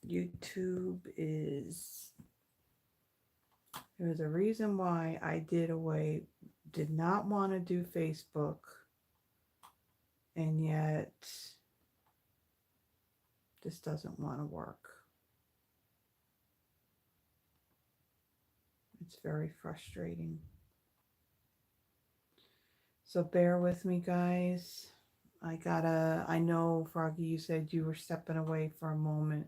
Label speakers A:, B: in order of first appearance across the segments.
A: YouTube is, there's a reason why I did not want to do Facebook, and yet this doesn't want to work. It's very frustrating. So bear with me, guys. I know, Froggy, you said you were stepping away for a moment.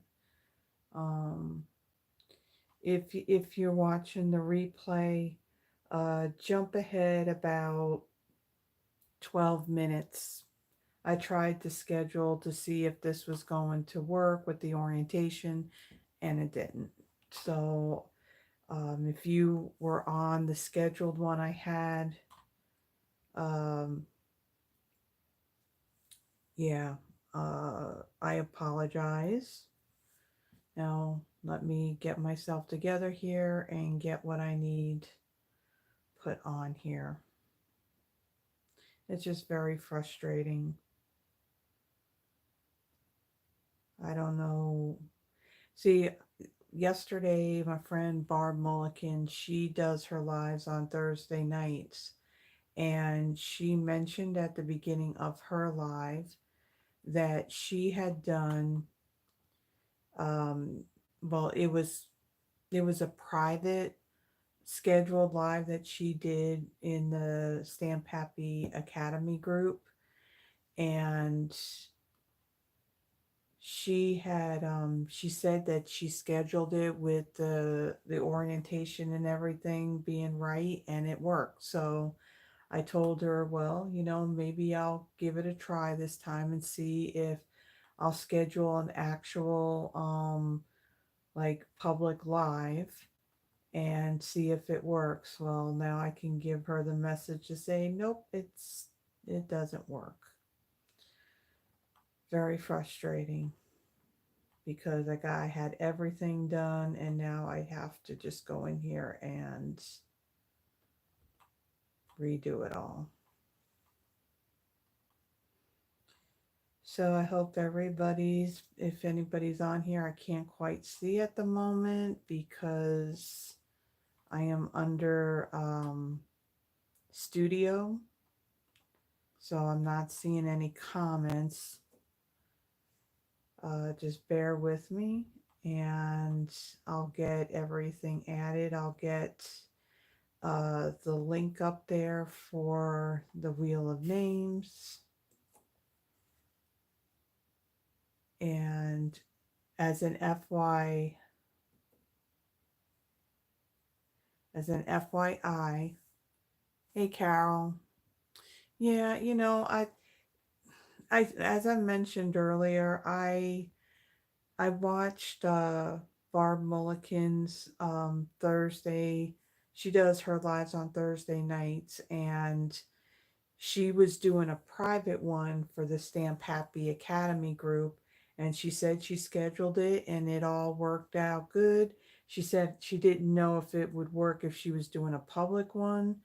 A: Um, if you're watching the replay, jump ahead about 12 minutes. I tried to schedule to see if this was going to work with the orientation, and it didn't. So if you were on the scheduled one I had, um, yeah, I apologize. Now let me get myself together here and get what I need put on here. It's just very frustrating. I don't know. See, yesterday, my friend Barb Mulliken, she does her lives on Thursday nights. And she mentioned at the beginning of her live that she had done, um, well, it was a private scheduled live that she did in the Stamp Happy Academy group. And she said that she scheduled it with the orientation and everything being right, and it worked. So I told her, well, maybe I'll give it a try this time and see if I'll schedule an actual like public live and see if it works. Well, now I can give her the message to say, nope, it doesn't work. Very frustrating, because I had everything done, and now I have to just go in here and redo it all. So I hope if anybody's on here, I can't quite see at the moment because I am under studio. So I'm not seeing any comments. Just bear with me, and I'll get everything added. I'll get the link up there for the Wheel of Names. And as an FYI, hey Carol. Yeah, I as I mentioned earlier, I watched Barb Mulliken's Thursday. She does her lives on Thursday nights, and she was doing a private one for the Stamp Happy Academy group, and she said she scheduled it and it all worked out good. She said she didn't know if it would work if she was doing a public one.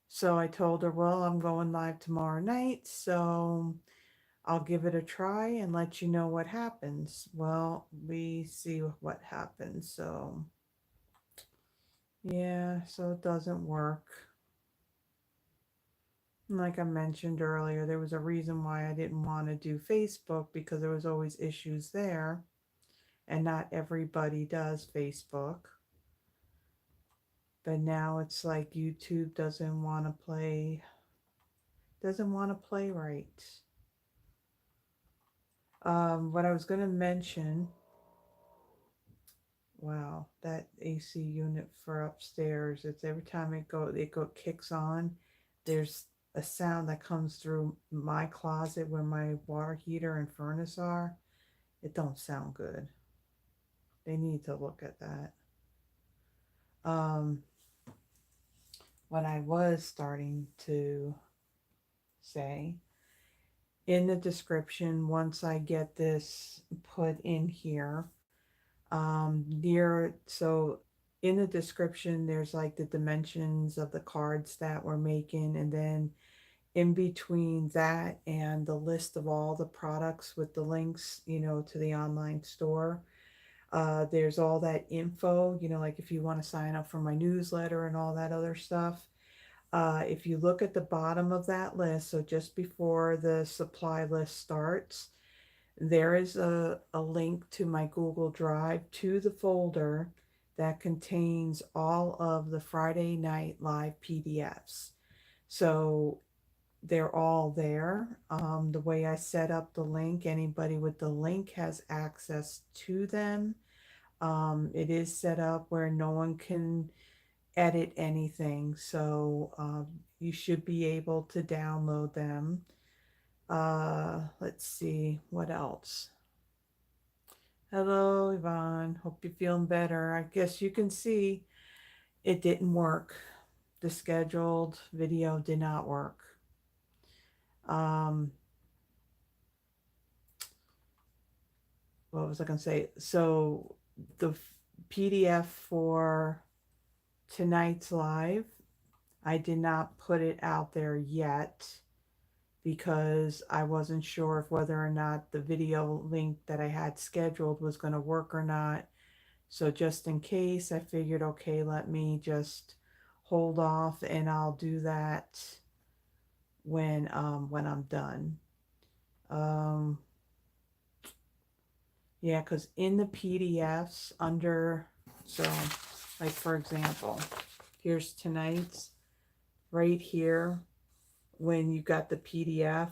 A: So I told her, well, I'm going live tomorrow night, so I'll give it a try and let you know what happens. Well, we see what happens. So, yeah, so it doesn't work. Like I mentioned earlier, there was a reason why I didn't want to do Facebook, because there was always issues there, and not everybody does Facebook. But now it's like YouTube doesn't want to play right. What I was going to mention, wow, that AC unit for upstairs, it's every time it kicks on, there's a sound that comes through my closet where my water heater and furnace are. It don't sound good. They need to look at that. Um, what I was starting to say in the description, once I get this put in here, so in the description, there's like the dimensions of the cards that we're making, and then in between that and the list of all the products with the links, to the online store, There's all that info, you know, like if you want to sign up for my newsletter and all that other stuff. If you look at the bottom of that list, so just before the supply list starts, there is a link to my Google Drive to the folder that contains all of the Friday Night Live PDFs. So they're all there. The way I set up the link, anybody with the link has access to them. It is set up where no one can edit anything, so you should be able to download them. Let's see, what else? Hello, Yvonne. Hope you're feeling better. I guess you can see it didn't work. The scheduled video did not work. Um, what was I going to say? So the PDF for tonight's live, I did not put it out there yet because I wasn't sure if whether or not the video link that I had scheduled was going to work or not. So just in case, I figured, okay, let me just hold off and I'll do that when I'm done. Um, yeah, because in the PDFs under, so like for example, here's tonight's right here. When you got the PDF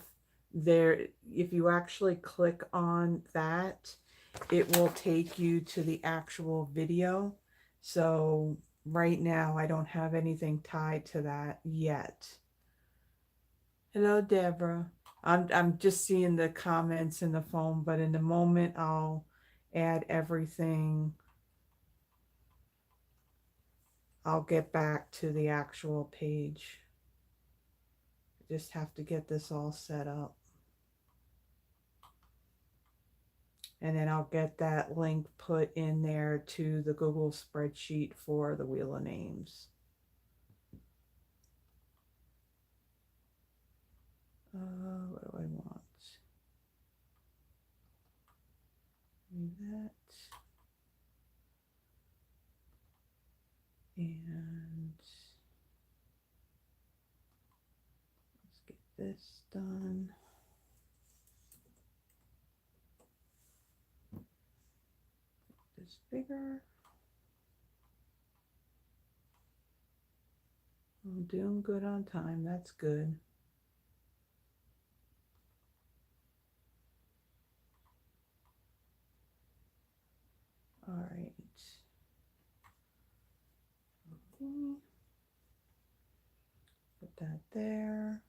A: there, if you actually click on that, it will take you to the actual video. So right now I don't have anything tied to that yet. Hello, Deborah. I'm just seeing the comments in the phone, but in the moment I'll add everything. I'll get back to the actual page. Just have to get this all set up. And then I'll get that link put in there to the Google spreadsheet for the Wheel of Names. What do I want? Do that. And let's get this done. This bigger. I'm doing good on time. That's good. All right. Put that there.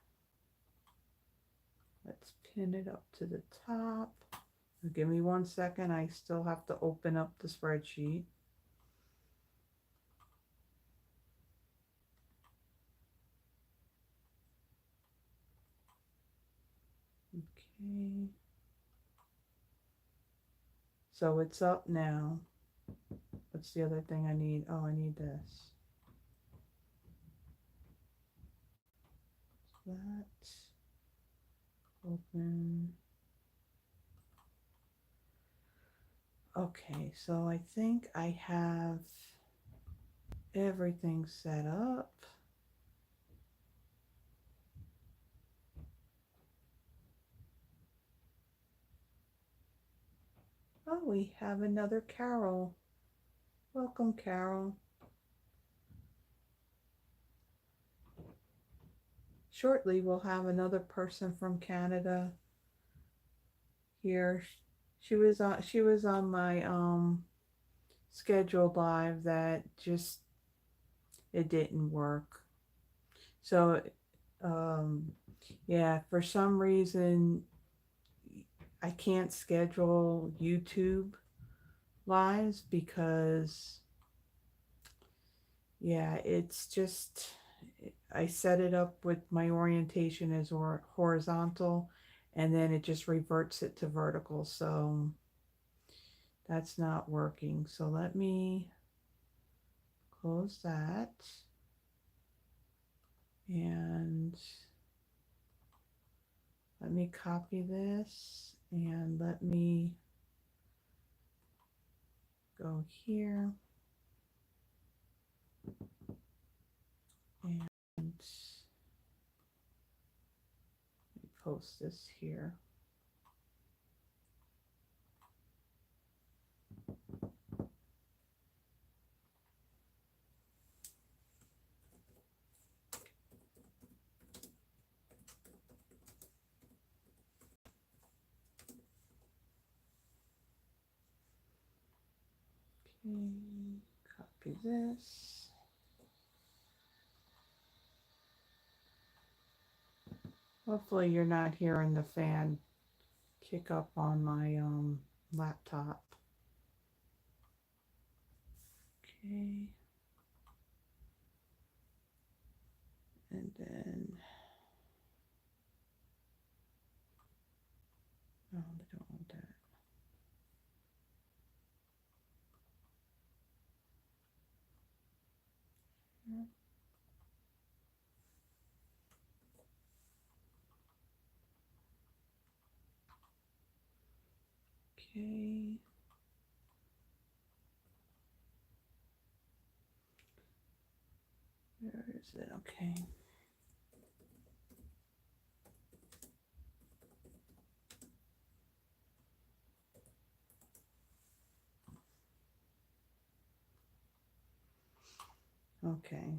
A: Let's pin it up to the top. Give me 1 second. I still have to open up the spreadsheet. Okay. So it's up now. What's the other thing I need? Oh, I need this. That. Open. Okay, so I think I have everything set up. Oh, we have another Carol. Welcome, Carol. Shortly, we'll have another person from Canada here. She was on my scheduled live that just it didn't work. So yeah, for some reason I can't schedule YouTube lives because yeah, it's just I set it up with my orientation as horizontal and then it just reverts it to vertical. So that's not working. So let me close that and let me copy this and let me go here and post this here. Okay, copy this. Hopefully you're not hearing the fan kick up on my laptop. Okay. And then, oh, I don't want that. Okay. Where is it? Okay. Okay.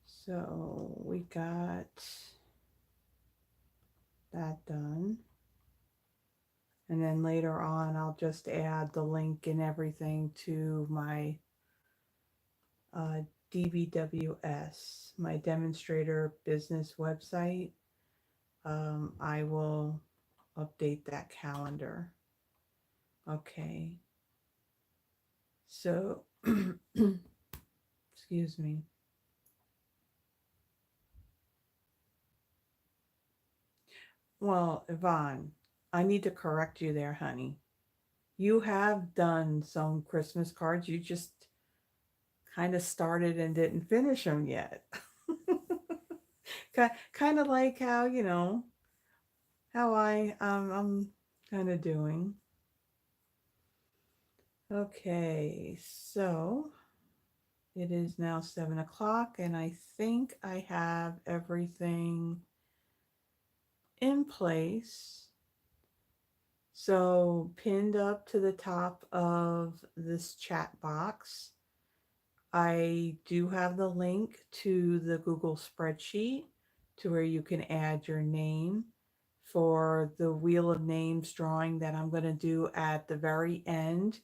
A: So we got that done. And then later on, I'll just add the link and everything to my DBWS, my demonstrator business website. I will update that calendar. Okay. So, excuse me. Well, Yvonne, I need to correct you there, honey. You have done some Christmas cards. You just kind of started and didn't finish them yet. Kind of like how, how I'm kind of doing. Okay, so it is now 7 o'clock, and I think I have everything in place. So pinned up to the top of this chat box, I do have the link to the Google spreadsheet to where you can add your name for the Wheel of Names drawing that I'm going to do at the very end.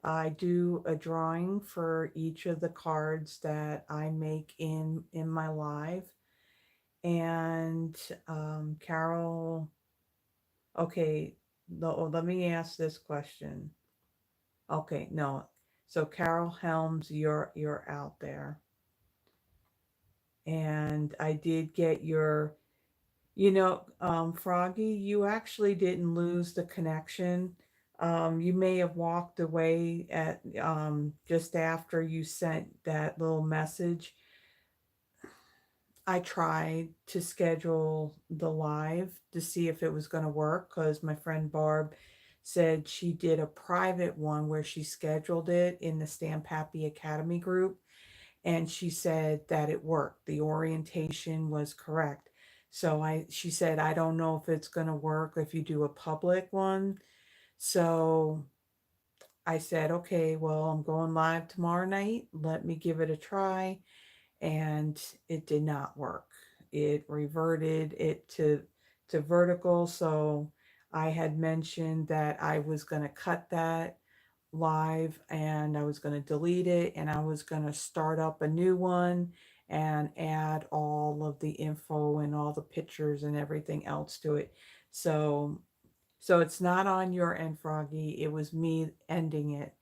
A: I do a drawing for each of the cards that I make in my live. And Carol, okay, let me ask this question. Okay, no. So Carol Helms, you're out there. And I did get your, Froggy, you actually didn't lose the connection. You may have walked away at just after you sent that little message. I tried to schedule the live to see if it was going to work because my friend Barb said she did a private one where she scheduled it in the Stamp Happy Academy group, and she said that it worked. The orientation was correct. So she said, I don't know if it's going to work if you do a public one. So I said, okay, well, I'm going live tomorrow night. Let me give it a try. And it did not work. It reverted it to vertical. So I had mentioned that I was going to cut that live and I was going to delete it and I was going to start up a new one and add all of the info and all the pictures and everything else to it. So it's not on your end, Froggy. It was me ending it.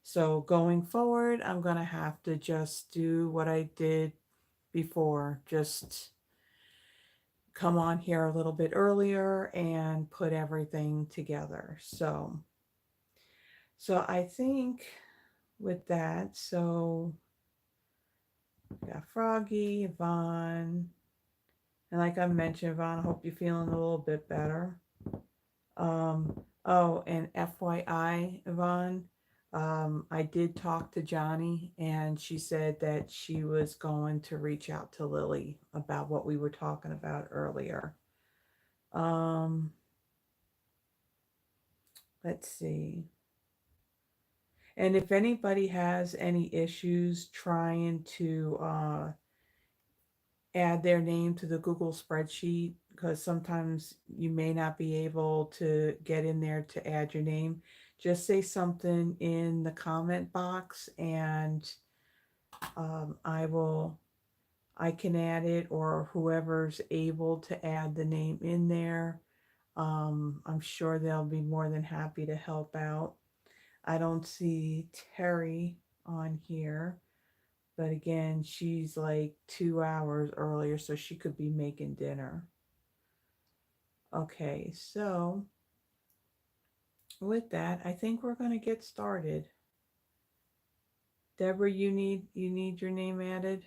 A: So going forward, I'm going to have to just do what I did before. Just come on here a little bit earlier and put everything together. So I think with that, so we got Froggy, Yvonne, and like I mentioned, Yvonne, I hope you're feeling a little bit better. Oh, and FYI, Yvonne, I did talk to Johnny, and she said that she was going to reach out to Lily about what we were talking about earlier. Um, let's see. And if anybody has any issues trying to add their name to the Google spreadsheet, because sometimes you may not be able to get in there to add your name, just say something in the comment box, and I will, I can add it, or whoever's able to add the name in there. I'm sure they'll be more than happy to help out. I don't see Terry on here. But again, she's like 2 hours earlier, so she could be making dinner. Okay, so with that, I think we're gonna get started. Deborah, you need your name added.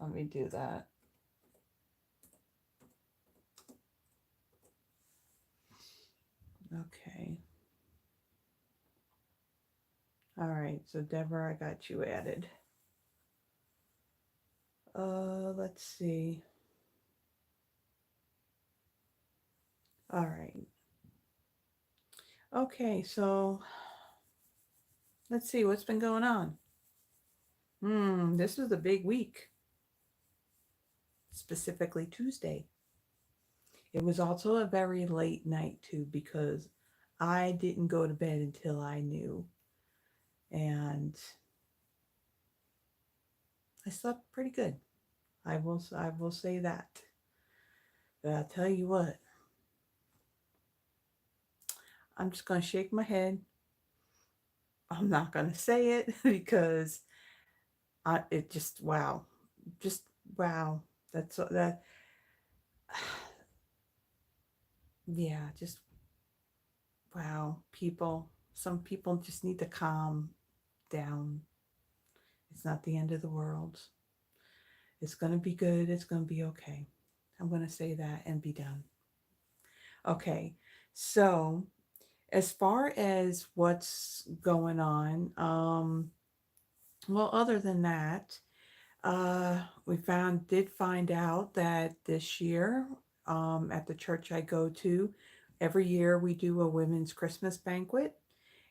A: Let me do that. Okay. All right, so Deborah, I got you added. Let's see. All right. Okay, so let's see what's been going on. This was a big week, specifically Tuesday. It was also a very late night too, because I didn't go to bed until I knew. And I slept pretty good. I will say that. But I'll tell you what, I'm just gonna shake my head. I'm not gonna say it because it just wow. Just wow. That's that yeah, just wow. People, some people just need to calm down. It's not the end of the world. It's going to be good. It's going to be okay. I'm going to say that and be done. Okay. So, as far as what's going on, well, other than that, we did find out that this year, at the church I go to, every year we do a women's Christmas banquet,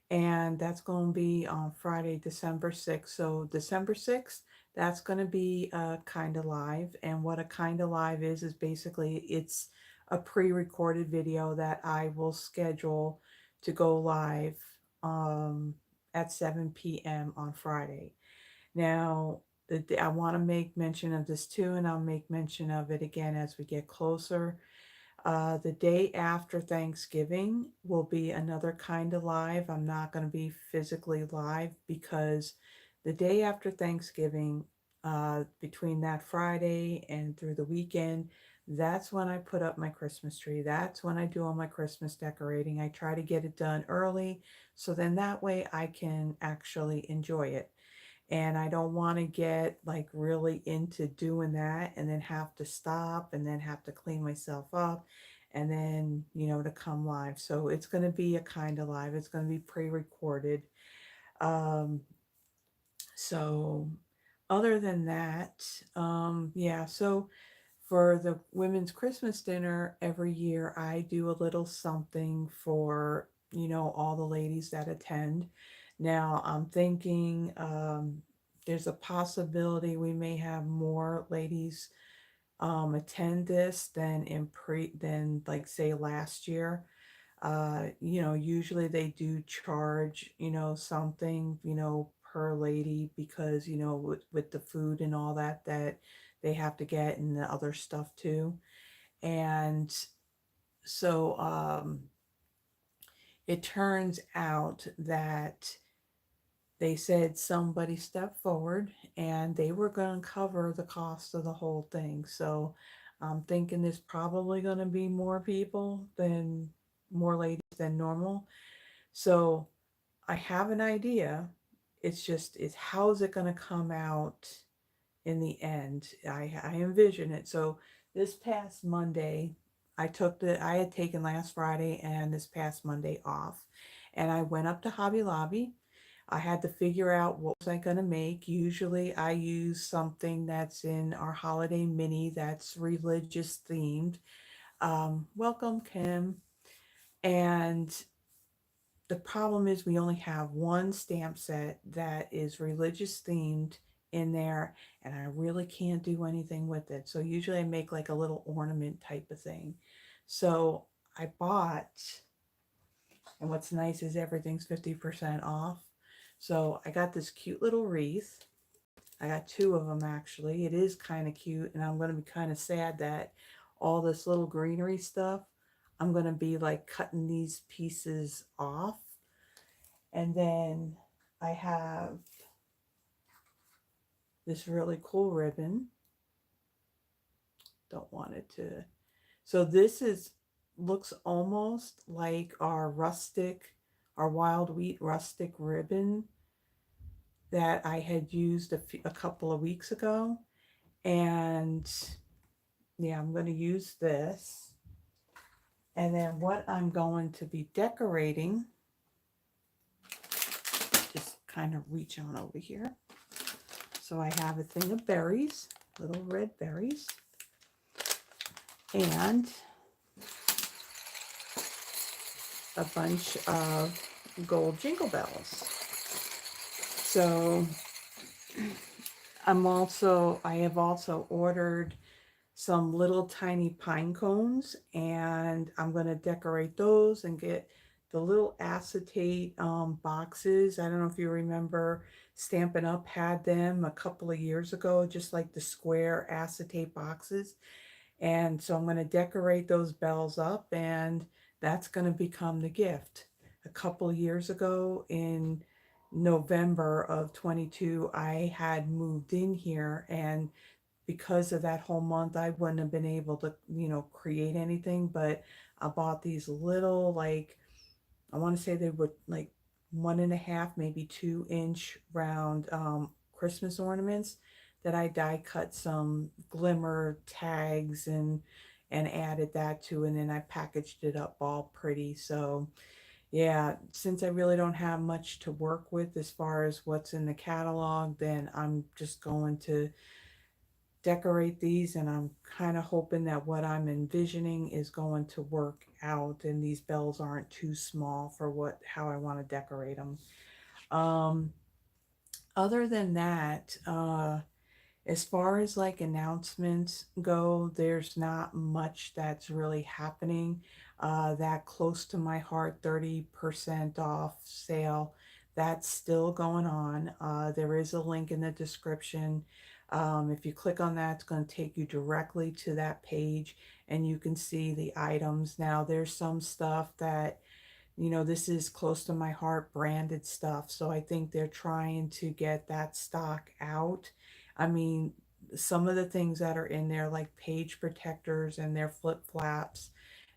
A: and that's going to be on Friday, December 6th. So December 6th, that's going to be a kind of live. And what a kind of live is basically it's a pre-recorded video that I will schedule to go live um, at 7 p.m. on Friday. Now, I want to make mention of this too, and I'll make mention of it again as we get closer. The day after Thanksgiving will be another kind of live. I'm not going to be physically live because the day after Thanksgiving, between that Friday and through the weekend, that's when I put up my Christmas tree. That's when I do all my Christmas decorating. I try to get it done early so then that way I can actually enjoy it. And I don't want to get like really into doing that and then have to stop and then have to clean myself up and then, to come live. So it's going to be a kind of live. It's going to be pre-recorded. Um, so other than that, yeah, so for the women's Christmas dinner every year, I do a little something for, all the ladies that attend. Now, I'm thinking there's a possibility we may have more ladies attend this than like say last year. Usually they do charge, something, per lady because, with the food and all that they have to get and the other stuff too. And so it turns out that they said somebody stepped forward and they were going to cover the cost of the whole thing. So I'm thinking there's probably going to be more ladies than normal. So I have an idea. It's how's it going to come out in the end? I envision it. So this past Monday, I had taken last Friday and this past Monday off, and I went up to Hobby Lobby. I had to figure out what was I going to make. Usually I use something that's in our holiday mini that's religious themed. Welcome, Kim. And the problem is we only have one stamp set that is religious themed in there, and I really can't do anything with it. So usually I make like a little ornament type of thing. So I bought, and what's nice is everything's 50% off. So I got this cute little wreath. I got two of them actually. It is kind of cute, and I'm going to be kind of sad that all this little greenery stuff, I'm going to be like cutting these pieces off. And then I have this really cool ribbon. Don't want it to. So this is looks almost like our wild wheat rustic ribbon that I had used a couple of weeks ago. And yeah, I'm going to use this. And then what I'm going to be decorating, just kind of reach on over here. So I have a thing of berries, little red berries, and a bunch of gold jingle bells. So I have also ordered some little tiny pine cones, and I'm going to decorate those and get the little acetate boxes. I don't know if you remember, Stampin' Up had them a couple of years ago, just like the square acetate boxes. And so I'm going to decorate those bells up, and that's going to become the gift. A couple of years ago in November of 22, I had moved in here, and because of that whole month, I wouldn't have been able to, create anything, but I bought these little, like, I want to say they were like 1.5, maybe 2 inch round Christmas ornaments that I die cut some glimmer tags and added that to, and then I packaged it up all pretty. So yeah, since I really don't have much to work with as far as what's in the catalog, then I'm just going to decorate these, and I'm kind of hoping that what I'm envisioning is going to work out and these bells aren't too small for how I want to decorate them. Um, Other than that, as far as like announcements go, there's not much that's really happening. That close to my heart 30% off sale, that's still going on. There is a link in the description. If you click on that, it's going to take you directly to that page, and you can see the items. Now, there's some stuff that, this is close to my heart branded stuff. So I think they're trying to get that stock out. I mean, some of the things that are in there, like page protectors and their flip flaps,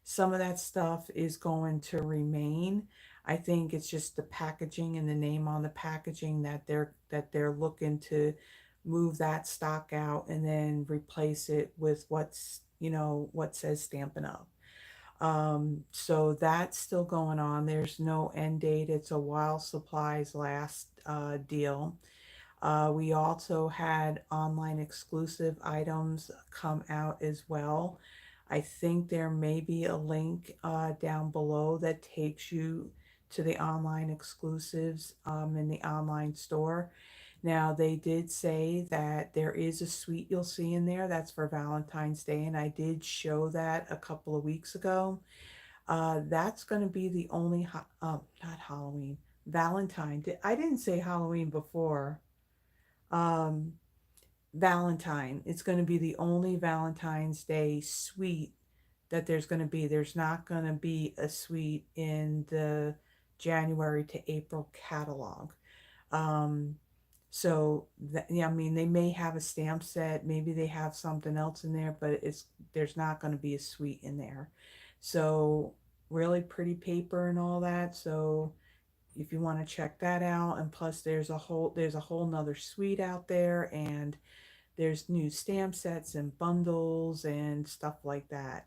A: some of that stuff is going to remain. I think it's just the packaging and the name on the packaging that they're looking to move that stock out and then replace it with what says Stampin' Up. So that's still going on. There's no end date. It's a while supplies last deal. We also had online exclusive items come out as well. I think there may be a link down below that takes you to the online exclusives in the online store. Now, they did say that there is a suite you'll see in there that's for Valentine's Day, and I did show that a couple of weeks ago. That's going to be the only, not Halloween, Valentine. I didn't say Halloween before. Um, Valentine. It's going to be the only Valentine's Day suite that there's going to be. There's not going to be a suite in the January to April catalog. Um, yeah, I mean, they may have a stamp set, maybe they have something else in there, but there's not going to be a suite in there. So really pretty paper and all that. So if you want to check that out, and plus there's a whole nother suite out there, and there's new stamp sets and bundles and stuff like that.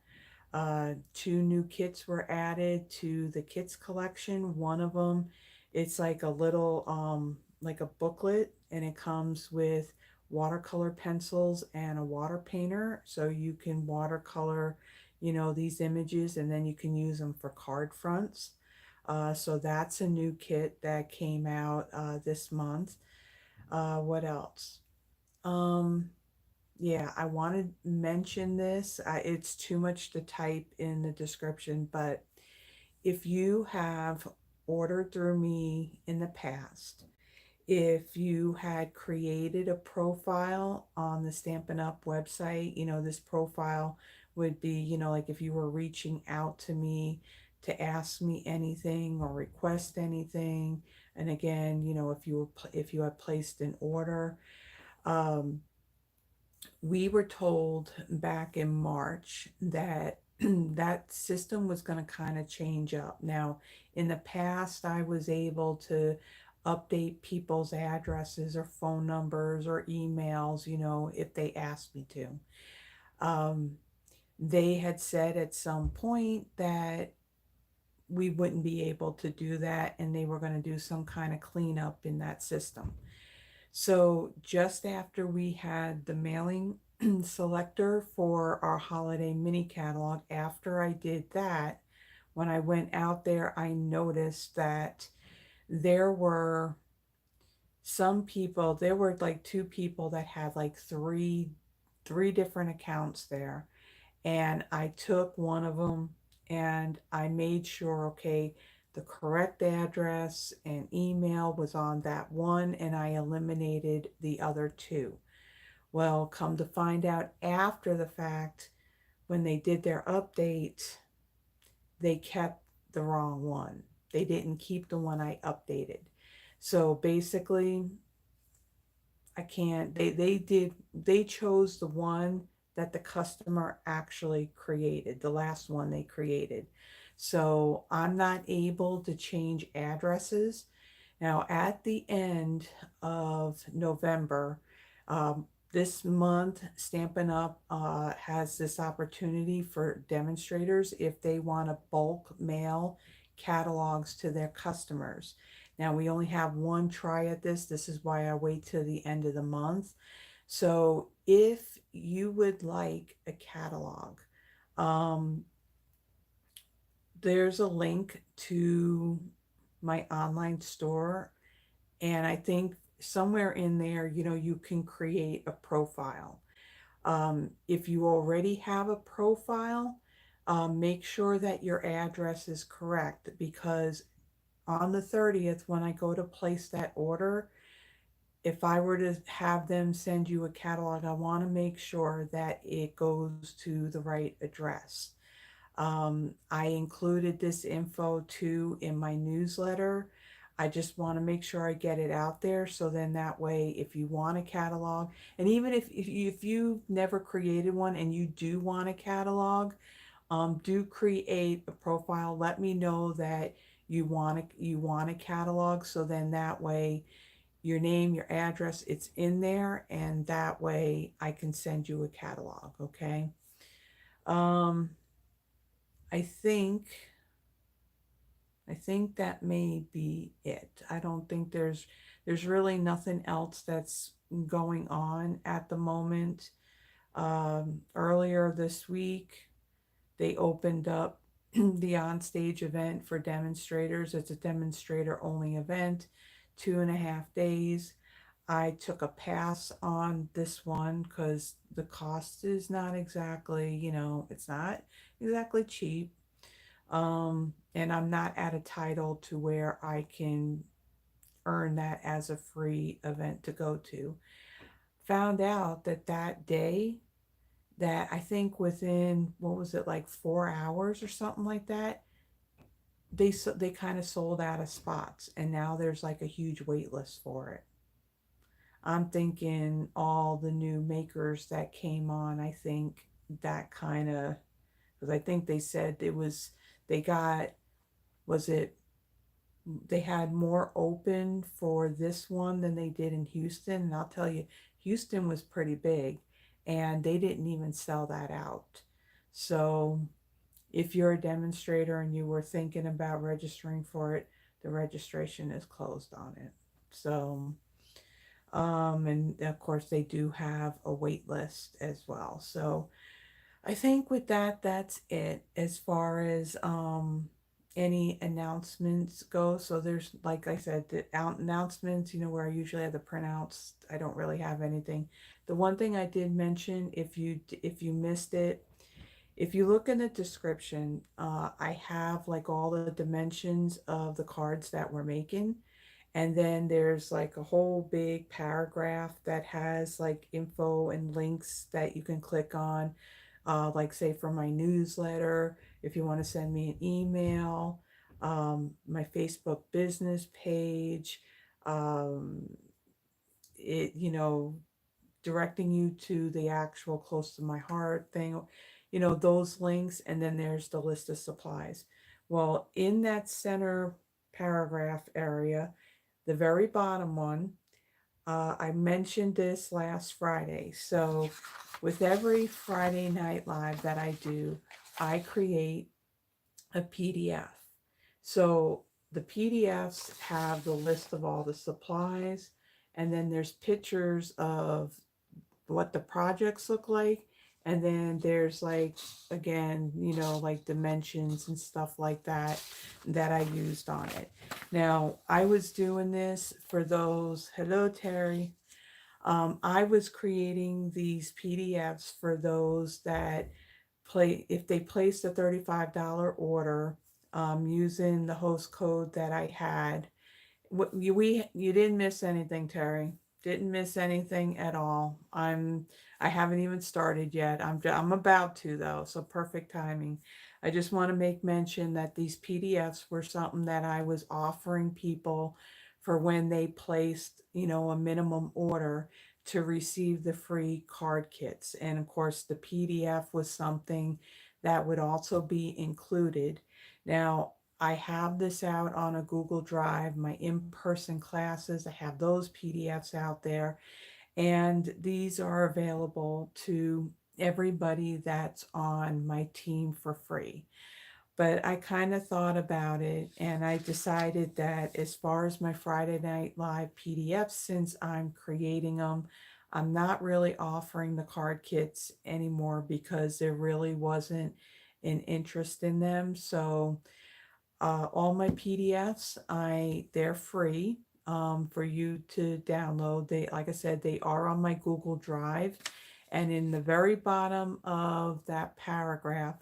A: Two new kits were added to the kits collection. One of them, it's like a little, like a booklet, and it comes with watercolor pencils and a water painter. So you can watercolor, these images, and then you can use them for card fronts. So that's a new kit that came out this month. What else? Um, yeah, I want to mention this. It's too much to type in the description, but if you have ordered through me in the past, if you had created a profile on the Stampin' Up website, this profile would be, like if you were reaching out to me to ask me anything or request anything, and again, if you had placed an order, um, we were told back in March that that system was going to kind of change up. Now, in the past, I was able to update people's addresses or phone numbers or emails, if they asked me to. Um, they had said at some point that we wouldn't be able to do that, and they were going to do some kind of cleanup in that system. So just after we had the mailing selector for our holiday mini catalog, after I did that, when I went out there, I noticed that there were there were like two people that had like three different accounts there. And I took one of them and I made sure, okay, the correct address and email was on that one, and I eliminated the other two. Well, come to find out after the fact, when they did their update, they kept the wrong one. They didn't keep the one I updated. So basically, I can't. They chose the one that the customer actually created, the last one they created. So I'm not able to change addresses. Now, at the end of November, this month, Stampin' Up! Has this opportunity for demonstrators if they want to bulk mail catalogs to their customers. Now, we only have one try at this. This is why I wait till the end of the month. So, if you would like a catalog, um, there's a link to my online store, and I think somewhere in there, you can create a profile. If you already have a profile, make sure that your address is correct, because on the 30th, when I go to place that order, if I were to have them send you a catalog, I want to make sure that it goes to the right address. I included this info too in my newsletter. I just want to make sure I get it out there, so then that way, if you want a catalog, and even if you've never created one and you do want a catalog, do create a profile. Let me know that you want a catalog, so then that way your name, your address, it's in there, and that way I can send you a catalog, okay? Um, I think I think that may be it. I don't think there's really nothing else that's going on at the moment. Earlier this week, they opened up the onstage event for demonstrators. It's a demonstrator only event, 2.5 days. I took a pass on this one because the cost is not exactly, it's not exactly cheap. And I'm not at a title to where I can earn that as a free event to go to. Found out that that day, that I think within, what was it, like 4 hours or something like that, they kind of sold out of spots, and now there's like a huge wait list for it. I'm thinking all the new makers that came on, I think that kind of, because I think they said they got, was it, they had more open for this one than they did in Houston. And I'll tell you, Houston was pretty big, and they didn't even sell that out. So if you're a demonstrator and you were thinking about registering for it, the registration is closed on it. So, and of course, they do have a wait list as well. So, I think with that, that's it as far as any announcements go. So there's, like I said, the announcements, where I usually have the printouts. I don't really have anything. The one thing I did mention, if you missed it, if you look in the description, I have like all the dimensions of the cards that we're making. And then there's like a whole big paragraph that has like info and links that you can click on, like say for my newsletter, if you want to send me an email, my Facebook business page, um, it, directing you to the actual close to my heart thing, those links. And then there's the list of supplies. Well, in that center paragraph area, the very bottom one, I mentioned this last Friday. So, with every Friday Night Live that I do, I create a PDF. So, the PDFs have the list of all the supplies, and then there's pictures of what the projects look like. And then there's like, again, like dimensions and stuff like that that I used on it. Now, I was doing this for those, hello, Terry. I was creating these PDFs for those that if they placed a $35 order using the host code that I had. You didn't miss anything, Terry. Didn't miss anything at all. I haven't even started yet. I'm about to though, so perfect timing. I just want to make mention that these PDFs were something that I was offering people for when they placed, a minimum order to receive the free card kits. And of course, the PDF was something that would also be included. Now, I have this out on a Google Drive, my in-person classes, I have those PDFs out there, and these are available to everybody that's on my team for free. But I kind of thought about it and I decided that as far as my Friday Night Live PDFs, since I'm creating them, I'm not really offering the card kits anymore because there really wasn't an interest in them. So, all my PDFs, they're free for you to download. They, like I said, they are on my Google Drive, and in the very bottom of that paragraph,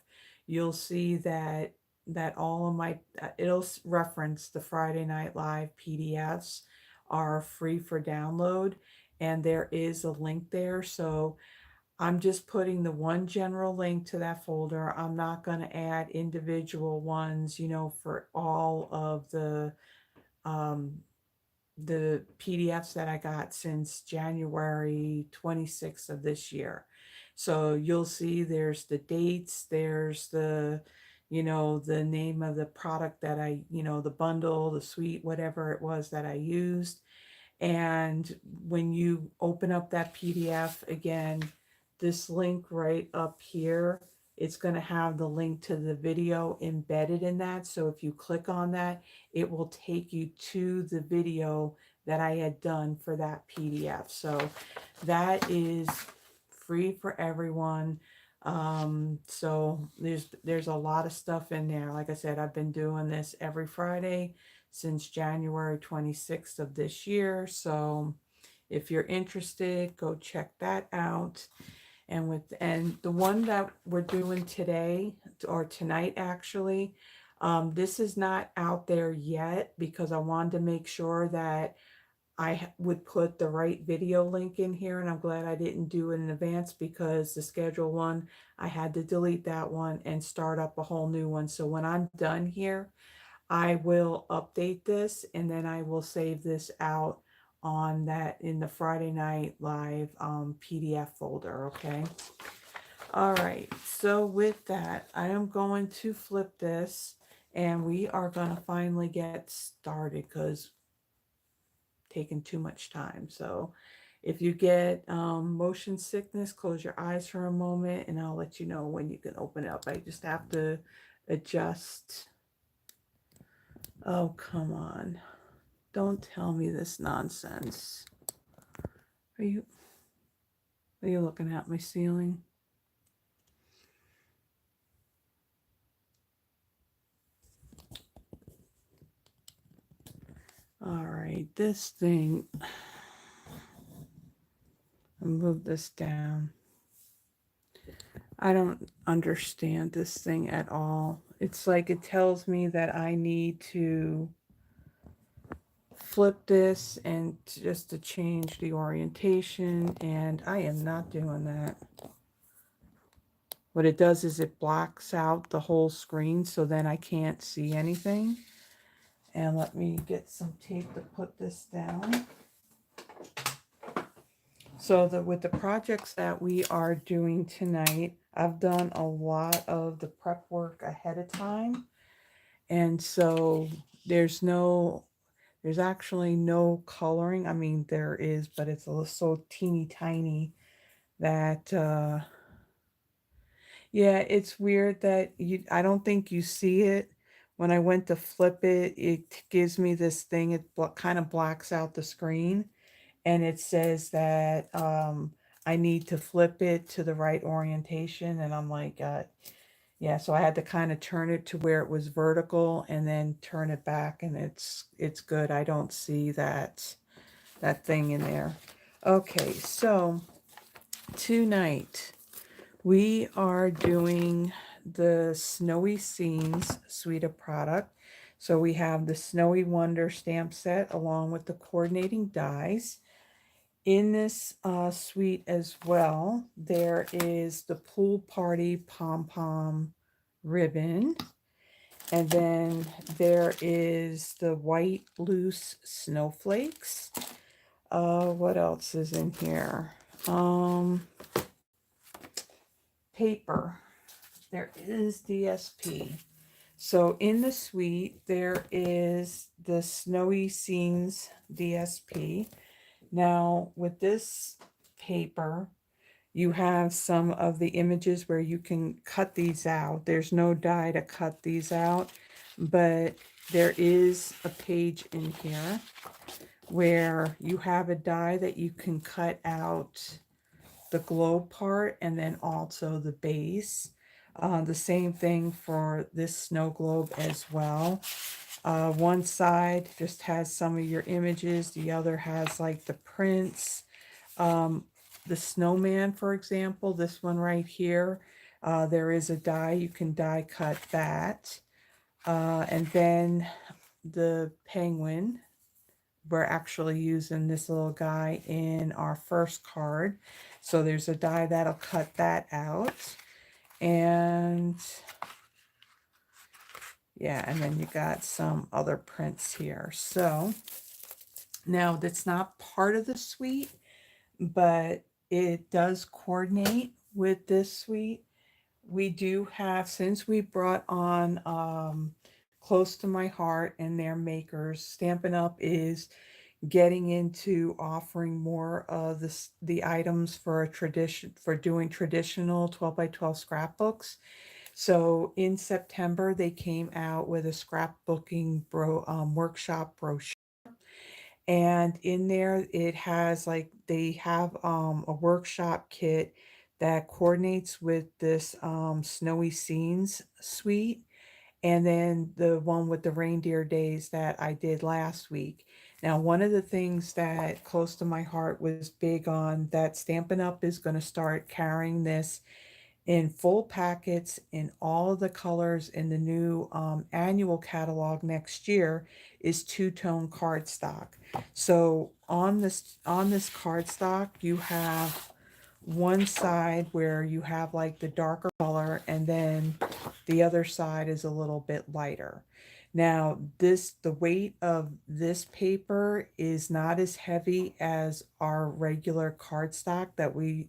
A: you'll see that all of my it'll reference the Friday Night Live PDFs are free for download, and there is a link there. So I'm just putting the one general link to that folder. I'm not going to add individual ones, for all of um, the PDFs that I got since January 26th of this year. So you'll see there's the dates, there's the name of the product that the bundle, the suite, whatever it was that I used. And when you open up that PDF again, this link right up here, it's going to have the link to the video embedded in that. So if you click on that, it will take you to the video that I had done for that PDF. So that is free for everyone. So there's a lot of stuff in there. Like I said, I've been doing this every Friday since January 26th of this year. So if you're interested, go check that out. And the one that we're doing today or tonight actually, this is not out there yet because I wanted to make sure that I would put the right video link in here, and I'm glad I didn't do it in advance because the schedule one, I had to delete that one and start up a whole new one. So when I'm done here, I will update this and then I will save this out on that in the Friday Night Live PDF folder, okay? All right, so with that, I am going to flip this and we are going to finally get started because taking too much time. So If you get motion sickness, close your eyes for a moment and I'll let you know when you can open it up. I just have to adjust. Oh, come on. Don't tell me this nonsense. Are you looking at my ceiling? All right, this thing, I'll move this down. I don't understand this thing at all. It's like it tells me that I need to flip this and just to change the orientation, and I am not doing that. What it does is it blacks out the whole screen, so then I can't see anything. And let me get some tape to put this down. So with the projects that we are doing tonight, I've done a lot of the prep work ahead of time. And so there's actually no coloring. I mean, there is, but it's so teeny tiny that, yeah, it's weird that I don't think you see it. When I went to flip it, it gives me this thing. It kind of blacks out the screen, and it says that I need to flip it to the right orientation. And I'm like, yeah, so I had to kind of turn it to where it was vertical and then turn it back, and it's good. I don't see that thing in there. Okay, so tonight we are doing the Snowy Scenes suite of product. So we have the Snowy Wonder stamp set along with the coordinating dies. In this suite as well, there is the Pool Party Pom-Pom ribbon. And then there is the white loose snowflakes. What else is in here? Paper. There is DSP. So in the suite, there is the Snowy Scenes DSP. Now, with this paper, you have some of the images where you can cut these out. There's no die to cut these out, but there is a page in here where you have a die that you can cut out the globe part and then also the base. The same thing for this snow globe as well. One side just has some of your images. The other has like the prints. The snowman, for example, this one right here, there is a die. You can die cut that. And then the penguin, we're actually using this little guy in our first card. So there's a die that'll cut that out. And yeah, and then you got some other prints here. So now that's not part of the suite, but it does coordinate with this suite. We do have, since we brought on Close to My Heart and their makers, Stampin' Up is getting into offering more of the items for doing traditional 12 by 12 scrapbooks. So in September, they came out with a scrapbooking workshop brochure. And in there, it has like, they have a workshop kit that coordinates with this Snowy Scenes suite. And then the one with the reindeer days that I did last week. Now, one of the things that Close to My Heart was big on, that Stampin' Up is going to start carrying this in full packets in all of the colors in the new annual catalog next year, is two-tone cardstock. So on this cardstock, you have one side where you have like the darker color, and then the other side is a little bit lighter. Now, the weight of this paper is not as heavy as our regular cardstock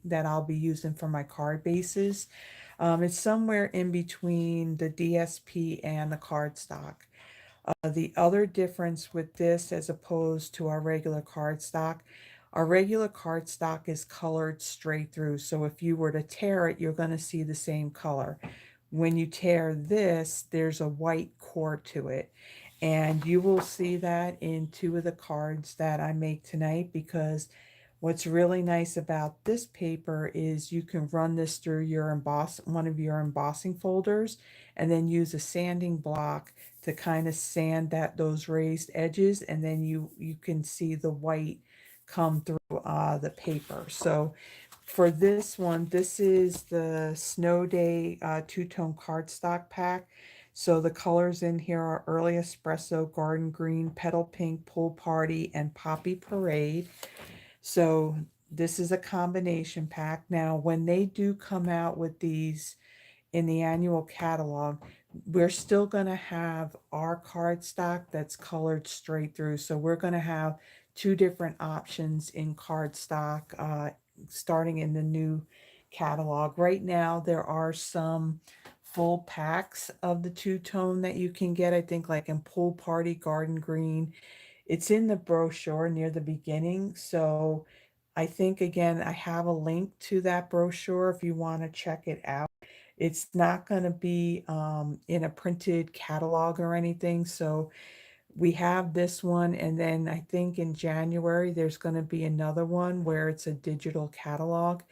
A: that I'll be using for my card bases. It's somewhere in between the DSP and the cardstock. The other difference with this, as opposed to our regular cardstock, Our regular cardstock is colored straight through, so if you were to tear it, you're going to see the same color. When you tear this, there's a white core to it. And you will see that in two of the cards that I make tonight, because what's really nice about this paper is you can run this through your one of your embossing folders, and then use a sanding block to kind of sand those raised edges, and then you can see the white come through the paper. So for this one, this is the Snow Day two-tone cardstock pack. So the colors in here are Early Espresso, Garden Green, Petal Pink, Pool Party, and Poppy Parade. So this is a combination pack. Now, when they do come out with these in the annual catalog, we're still going to have our cardstock that's colored straight through. So we're going to have two different options in cardstock starting in the new catalog. Right now, there are some full packs of the two-tone that you can get, I think, like in Pool Party, Garden Green. It's in the brochure near the beginning. So I think, again, I have a link to that brochure if you want to check it out. It's not going to be in a printed catalog or anything. So we have this one, and then I think in January there's going to be another one where it's a digital catalog.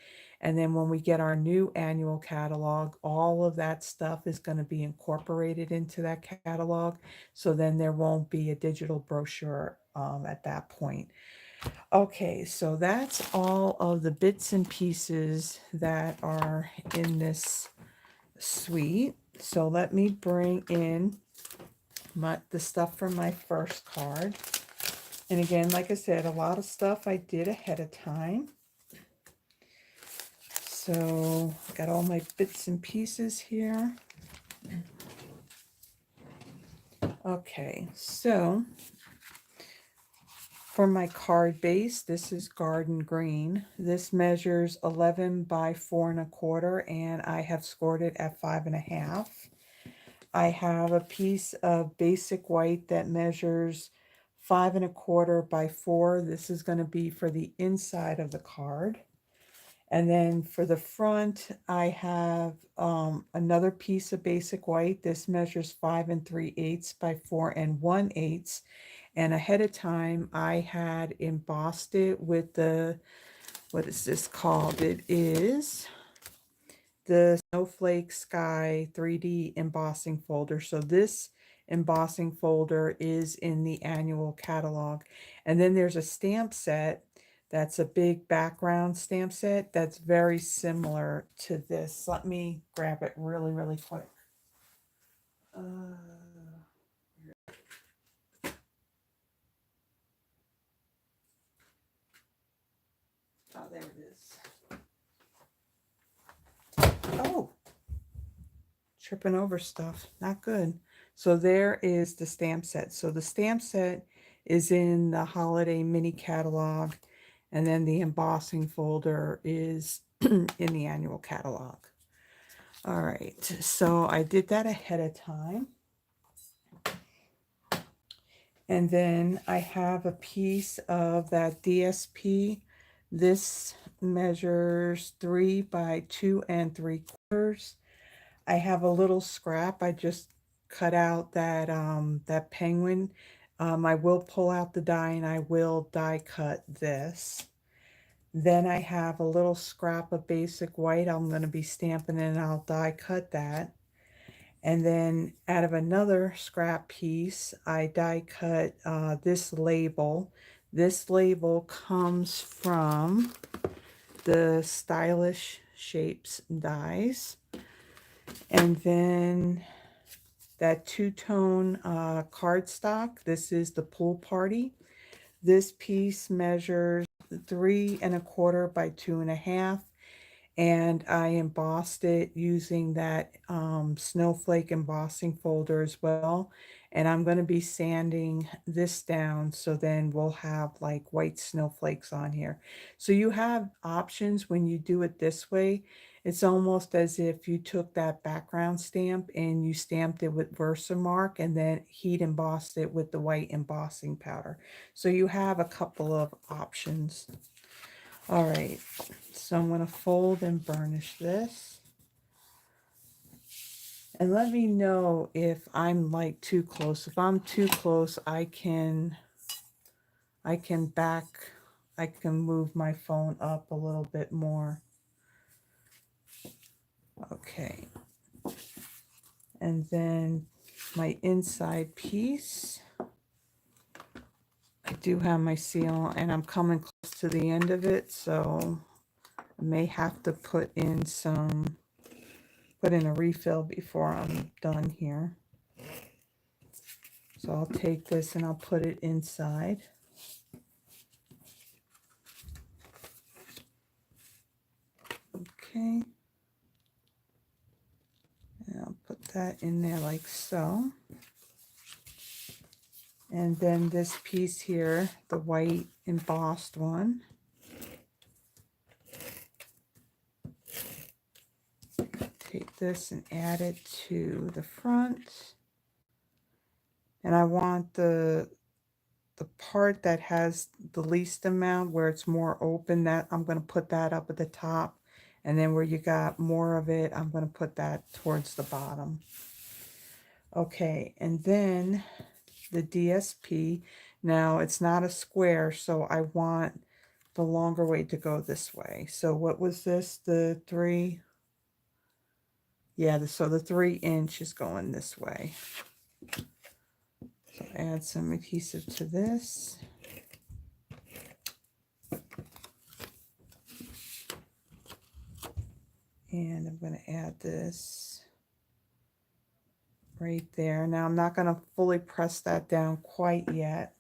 A: And then when we get our new annual catalog, all of that stuff is going to be incorporated into that catalog. So then there won't be a digital brochure at that point. Okay, so that's all of the bits and pieces that are in this suite. So let me bring in the stuff from my first card. And again, like I said, a lot of stuff I did ahead of time. So got all my bits and pieces here. Okay, so for my card base, this is Garden Green. This measures 11 by 4¼ and I have scored it at 5½. I have a piece of basic white that measures 5¼ by 4. This is going to be for the inside of the card. And then for the front, I have another piece of basic white. This measures 5 3/8 by 4 1/8. And ahead of time, I had embossed it with the, what is this called? It is the Snowflake Sky 3D embossing folder. So this embossing folder is in the annual catalog. And then there's a stamp set that's a big background stamp set that's very similar to this. Let me grab it really, really quick. Oh, there it is. Oh, tripping over stuff. Not good. So there is the stamp set. So the stamp set is in the holiday mini catalog, and then the embossing folder is in the annual catalog. All right, so I did that ahead of time. And then I have a piece of that DSP. This measures 3 by 2 3/4. I have a little scrap. I just cut out that that penguin. I will pull out the die and I will die cut this. Then I have a little scrap of basic white. I'm going to be stamping and I'll die cut that. And then out of another scrap piece, I die cut this label. This label comes from the Stylish Shapes dies. And then that two-tone cardstock, this is the Pool Party. This piece measures 3 1/4 by 2½. And I embossed it using that snowflake embossing folder as well. And I'm going to be sanding this down, so then we'll have like white snowflakes on here. So you have options when you do it this way. It's almost as if you took that background stamp and you stamped it with Versamark and then heat embossed it with the white embossing powder. So you have a couple of options. All right, so I'm going to fold and burnish this. And let me know if I'm like too close. If I'm too close, I can move my phone up a little bit more. Okay. And then my inside piece, I do have my seal and I'm coming close to the end of it, so I may have to put in a refill before I'm done here. So I'll take this and I'll put it inside. Okay. And I'll put that in there like so. And then this piece here, the white embossed one. Take this and add it to the front. And I want the part that has the least amount, where it's more open, that I'm going to put that up at the top. And then where you got more of it, I'm going to put that towards the bottom. Okay, and then the DSP. Now it's not a square, so I want the longer way to go this way. So what was this? The 3? Yeah, so the 3" is going this way. So add some adhesive to this. And I'm going to add this right there. Now I'm not going to fully press that down quite yet,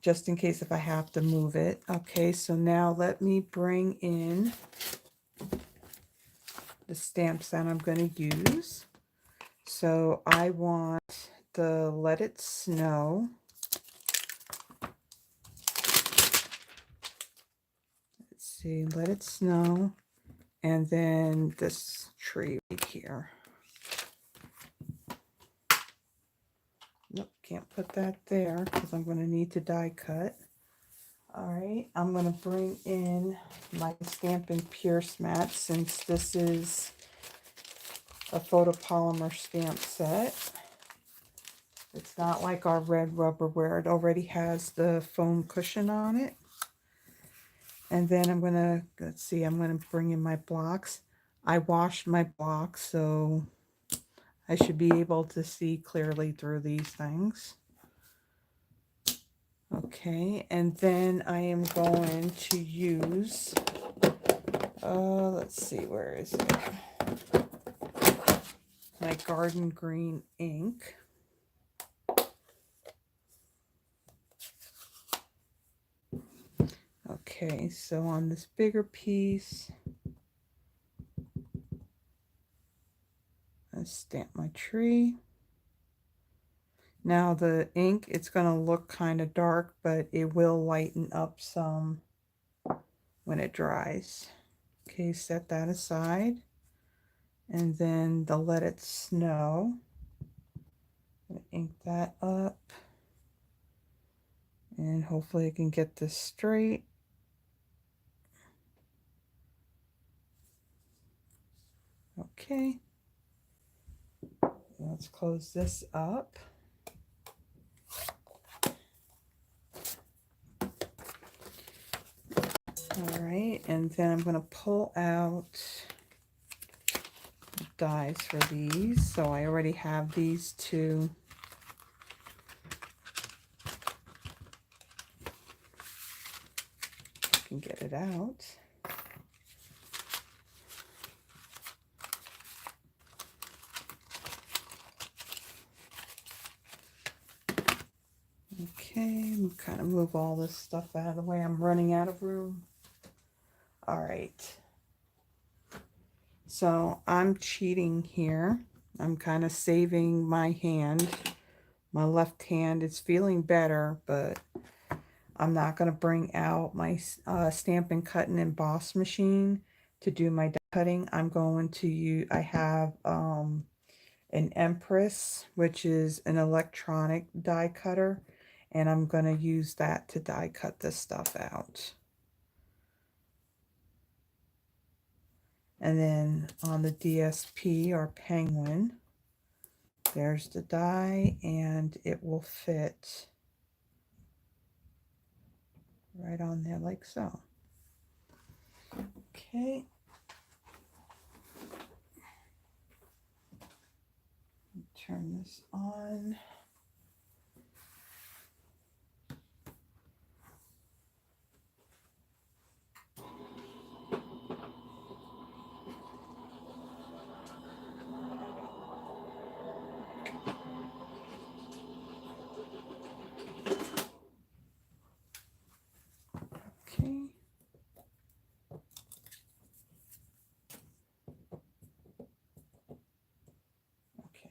A: just in case if I have to move it. Okay, so now let me bring in the stamps that I'm going to use. So I want the Let It Snow. Let's see, Let It Snow. And then this tree right here. Nope, can't put that there because I'm going to need to die cut. All right, I'm going to bring in my Stampin' Pierce mat, since this is a photopolymer stamp set. It's not like our red rubber where it already has the foam cushion on it. And then I'm going to, let's see, I'm going to bring in my blocks. I washed my blocks, so I should be able to see clearly through these things. Okay, and then I am going to use, let's see, where is it? My Garden Green ink. Okay, so on this bigger piece, I stamp my tree. Now the ink, it's going to look kind of dark, but it will lighten up some when it dries. Okay, set that aside. And then the Let It Snow. I'm going to ink that up. And hopefully I can get this straight. Okay. Let's close this up. All right, and then I'm going to pull out dies for these. So I already have these two. I can get it out. Okay, I'm kind of move all this stuff out of the way. I'm running out of room. All right. So I'm cheating here. I'm kind of saving my hand. My left hand is feeling better, but I'm not going to bring out my Stampin' Cut and Emboss machine to do my die cutting, I'm going to use, I have an Empress, which is an electronic die cutter, and I'm going to use that to die cut this stuff out. And then on the DSP or Penguin, there's the die, and it will fit right on there like so. Okay. Turn this on. Okay. Okay.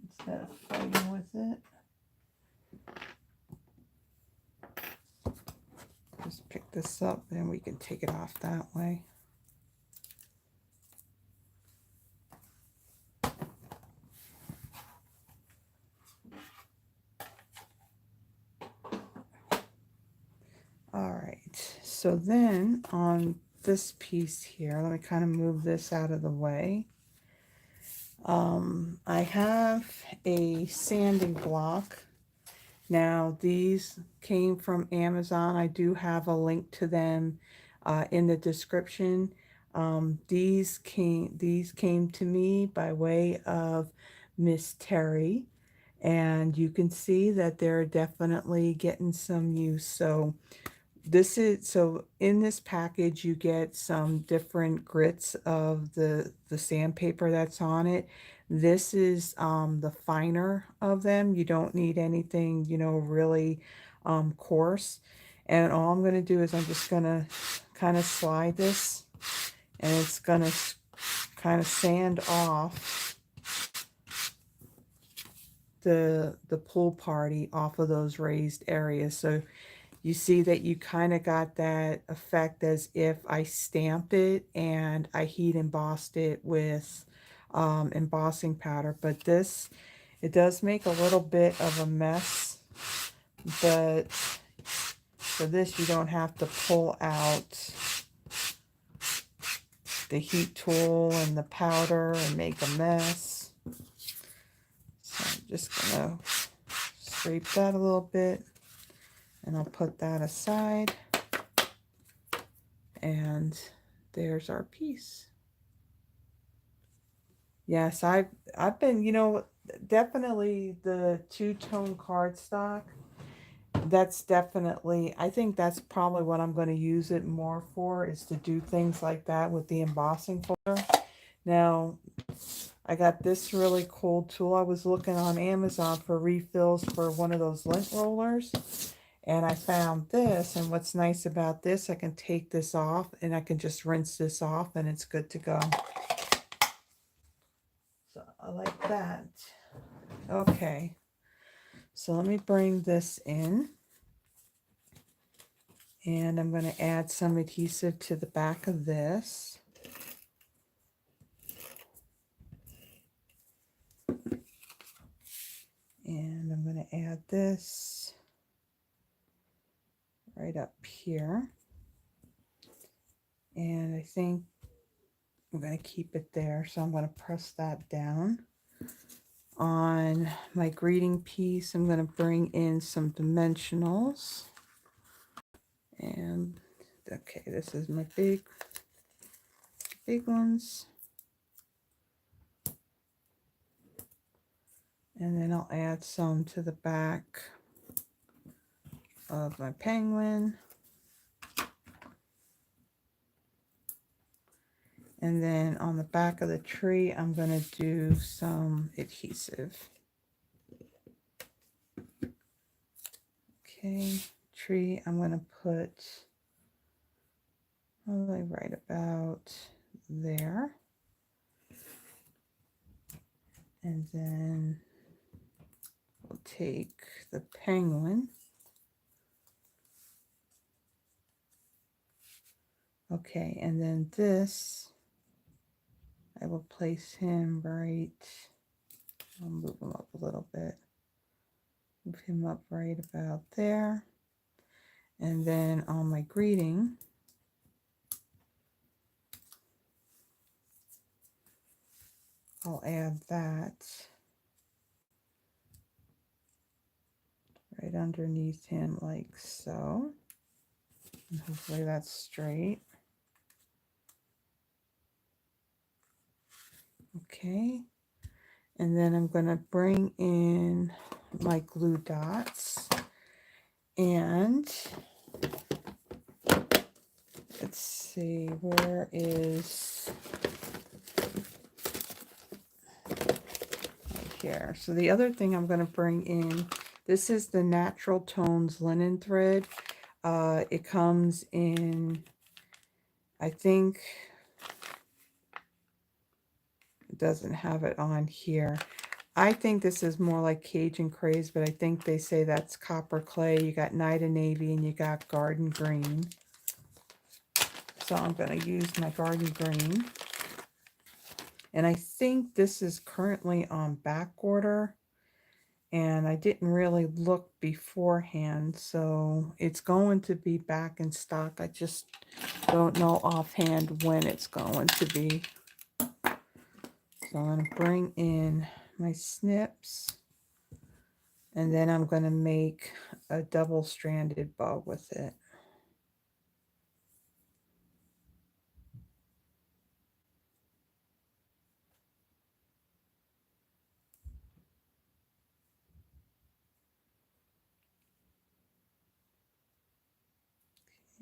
A: Instead of fighting with it, just pick this up and we can take it off that way. All right, so then on this piece here, let me kind of move this out of the way. I have a sanding block. Now these came from Amazon. I do have a link to them in the description. These came to me by way of Miss Terry, and you can see that they're definitely getting some use. So in this package you get some different grits of the sandpaper that's on it. This is the finer of them. You don't need anything, you know, really coarse. And all I'm going to do is I'm just going to kind of slide this, and it's going to kind of sand off the pool party off of those raised areas. So you see that you kind of got that effect as if I stamped it and I heat embossed it with embossing powder. But this, it does make a little bit of a mess, but for this you don't have to pull out the heat tool and the powder and make a mess. So I'm just gonna scrape that a little bit, and I'll put that aside, and there's our piece. Yes, I've been, you know, definitely the two-tone cardstock. That's definitely, I think that's probably what I'm going to use it more for, is to do things like that with the embossing folder. Now, I got this really cool tool. I was looking on Amazon for refills for one of those lint rollers, and I found this. And what's nice about this, I can take this off and I can just rinse this off and it's good to go. So I like that. Okay, so let me bring this in, and I'm going to add some adhesive to the back of this. And I'm going to add this right up here. And I think I'm going to keep it there. So I'm going to press that down. On my greeting piece, I'm going to bring in some dimensionals. And okay, this is my big ones. And then I'll add some to the back of my penguin. And then on the back of the tree, I'm going to do some adhesive. Okay, tree, I'm going to put probably right about there. And then we'll take the penguin. Okay, and then this I will place him right, I'll move him up a little bit. Move him up right about there. And then on my greeting, I'll add that right underneath him like so. And hopefully that's straight. Okay. And then I'm going to bring in my glue dots. And let's see, where is right here. So the other thing I'm going to bring in, this is the Natural Tones linen thread. It comes in, I think, it doesn't have it on here. I think this is more like Cajun Craze, but I think they say that's copper clay. You got Night of Navy and you got Garden Green. So I'm going to use my Garden Green. And I think this is currently on back order. And I didn't really look beforehand, so it's going to be back in stock. I just don't know offhand when it's going to be. So I'm going to bring in my snips, and then I'm going to make a double-stranded bow with it.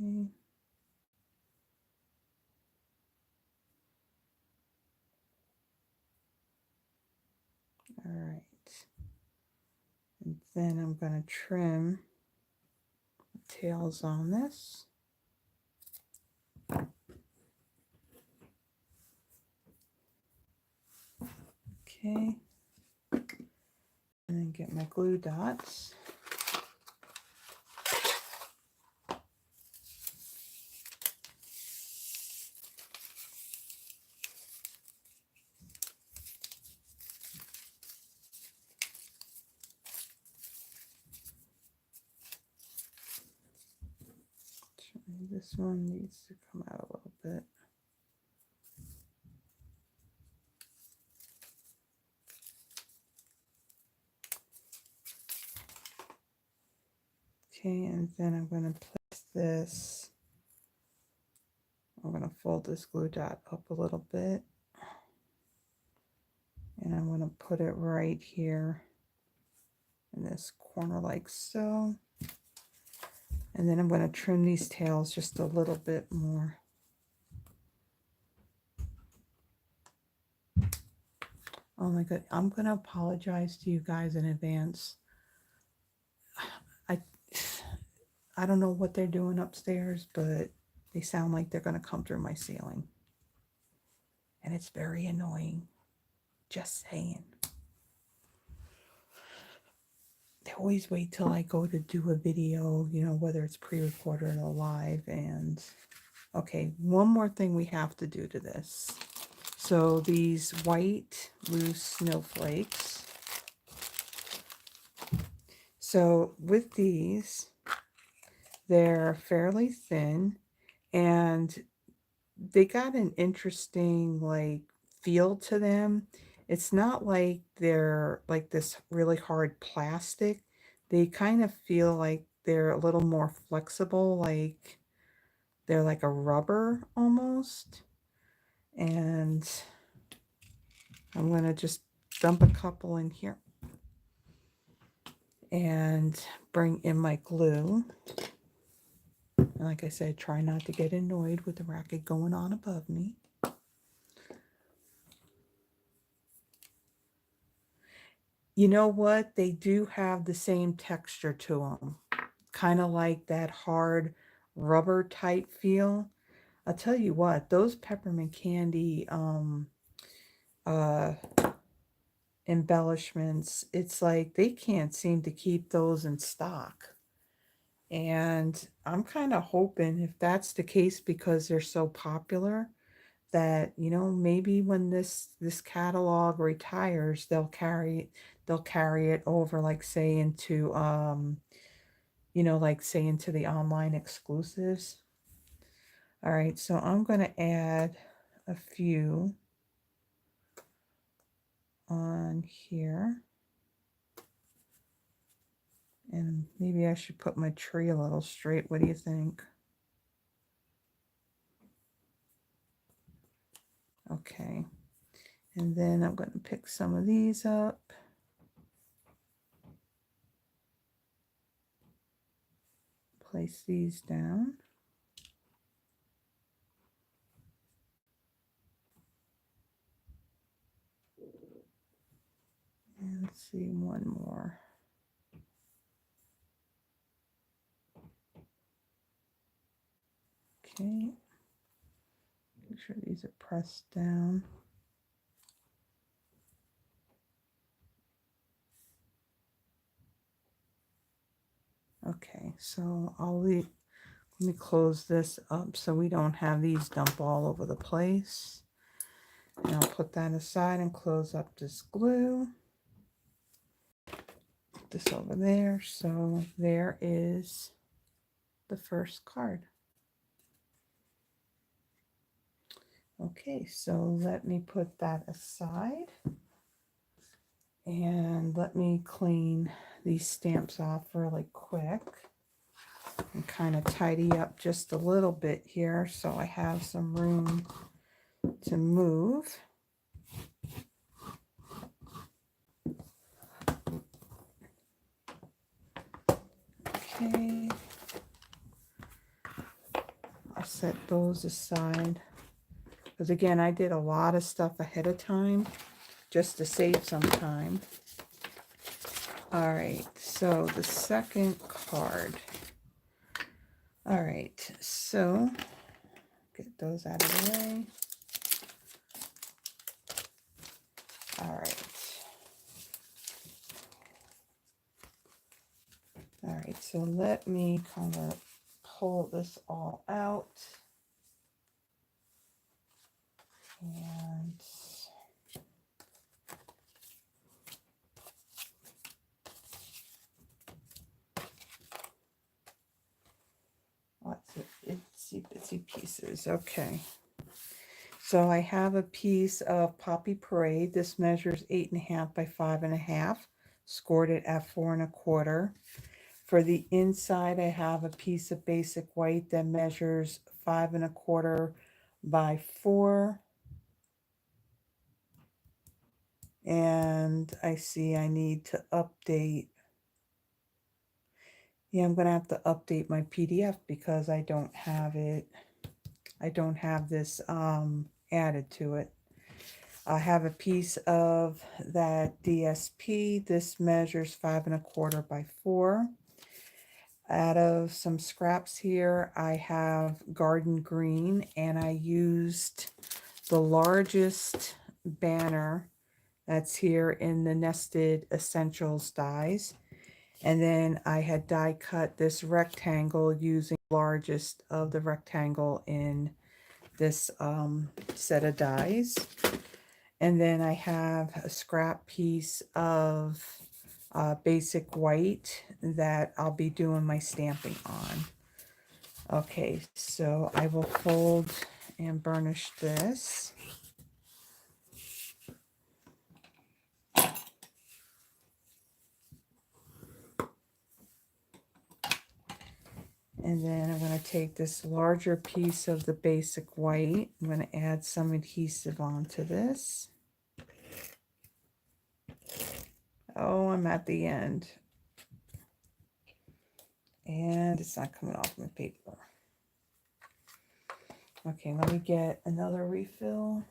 A: Okay. All right. And then I'm going to trim the tails on this. Okay. And then get my glue dots. This one needs to come out a little bit. Okay, and then I'm going to place this. I'm going to fold this glue dot up a little bit. And I'm going to put it right here in this corner like so. And then I'm going to trim these tails just a little bit more. Oh my God, I'm going to apologize to you guys in advance. I don't know what they're doing upstairs, but they sound like they're going to come through my ceiling. And it's very annoying. Just saying. They always wait till I go to do a video, you know, whether it's pre-recorded or live. And okay, one more thing we have to do to this. So these white loose snowflakes. So with these, they're fairly thin and they got an interesting like feel to them. It's not like they're like this really hard plastic. They kind of feel like they're a little more flexible, like they're like a rubber almost. And I'm going to just dump a couple in here and bring in my glue. And like I said, try not to get annoyed with the racket going on above me. You know what? They do have the same texture to them. Kind of like that hard rubber type feel. I'll tell you what, those peppermint candy embellishments, it's like they can't seem to keep those in stock. And I'm kind of hoping if that's the case because they're so popular, that, you know, maybe when this catalog retires, they'll carry it over, like say into you know, like say into the online exclusives. All right, so I'm going to add a few on here. And maybe I should put my tree a little straight. What do you think? Okay. And then I'm going to pick some of these up. Place these down. And let's see, one more. Okay. Make sure these are pressed down. Okay, so let me close this up so we don't have these dump all over the place. And I'll put that aside and close up this glue. Put this over there. So there is the first card. Okay, so let me put that aside. And let me clean these stamps off really quick. And kind of tidy up just a little bit here so I have some room to move. Okay, I'll set those aside because again I did a lot of stuff ahead of time just to save some time. All right, so the second card. All right, so get those out of the way. All right. All right, so let me kind of pull this all out. And lots of itsy bitsy pieces. Okay. So I have a piece of Poppy Parade. This measures 8.5 by 5.5, scored it at 4.25. For the inside, I have a piece of basic white that measures 5.25 by 4. And I see I need to update. Yeah, I'm going to have to update my PDF because I don't have it. I don't have this added to it. I have a piece of that DSP. This measures 5.25 by 4. Out of some scraps here, I have Garden Green, and I used the largest banner that's here in the Nested Essentials dies. And then I had die cut this rectangle using the largest of the rectangle in this set of dies. And then I have a scrap piece of basic white that I'll be doing my stamping on. Okay, so I will fold and burnish this. And then I'm going to take this larger piece of the basic white. I'm going to add some adhesive onto this. Oh, I'm at the end. And it's not coming off my paper. Okay, let me get another refill.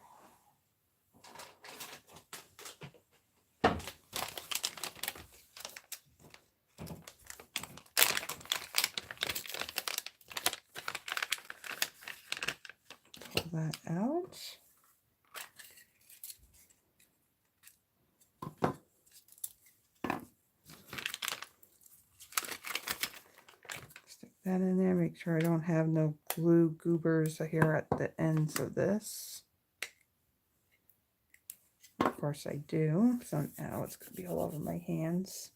A: Pull that out. Stick that in there. Make sure I don't have no glue goobers here at the ends of this. Of course I do. So now it's going to be all over my hands.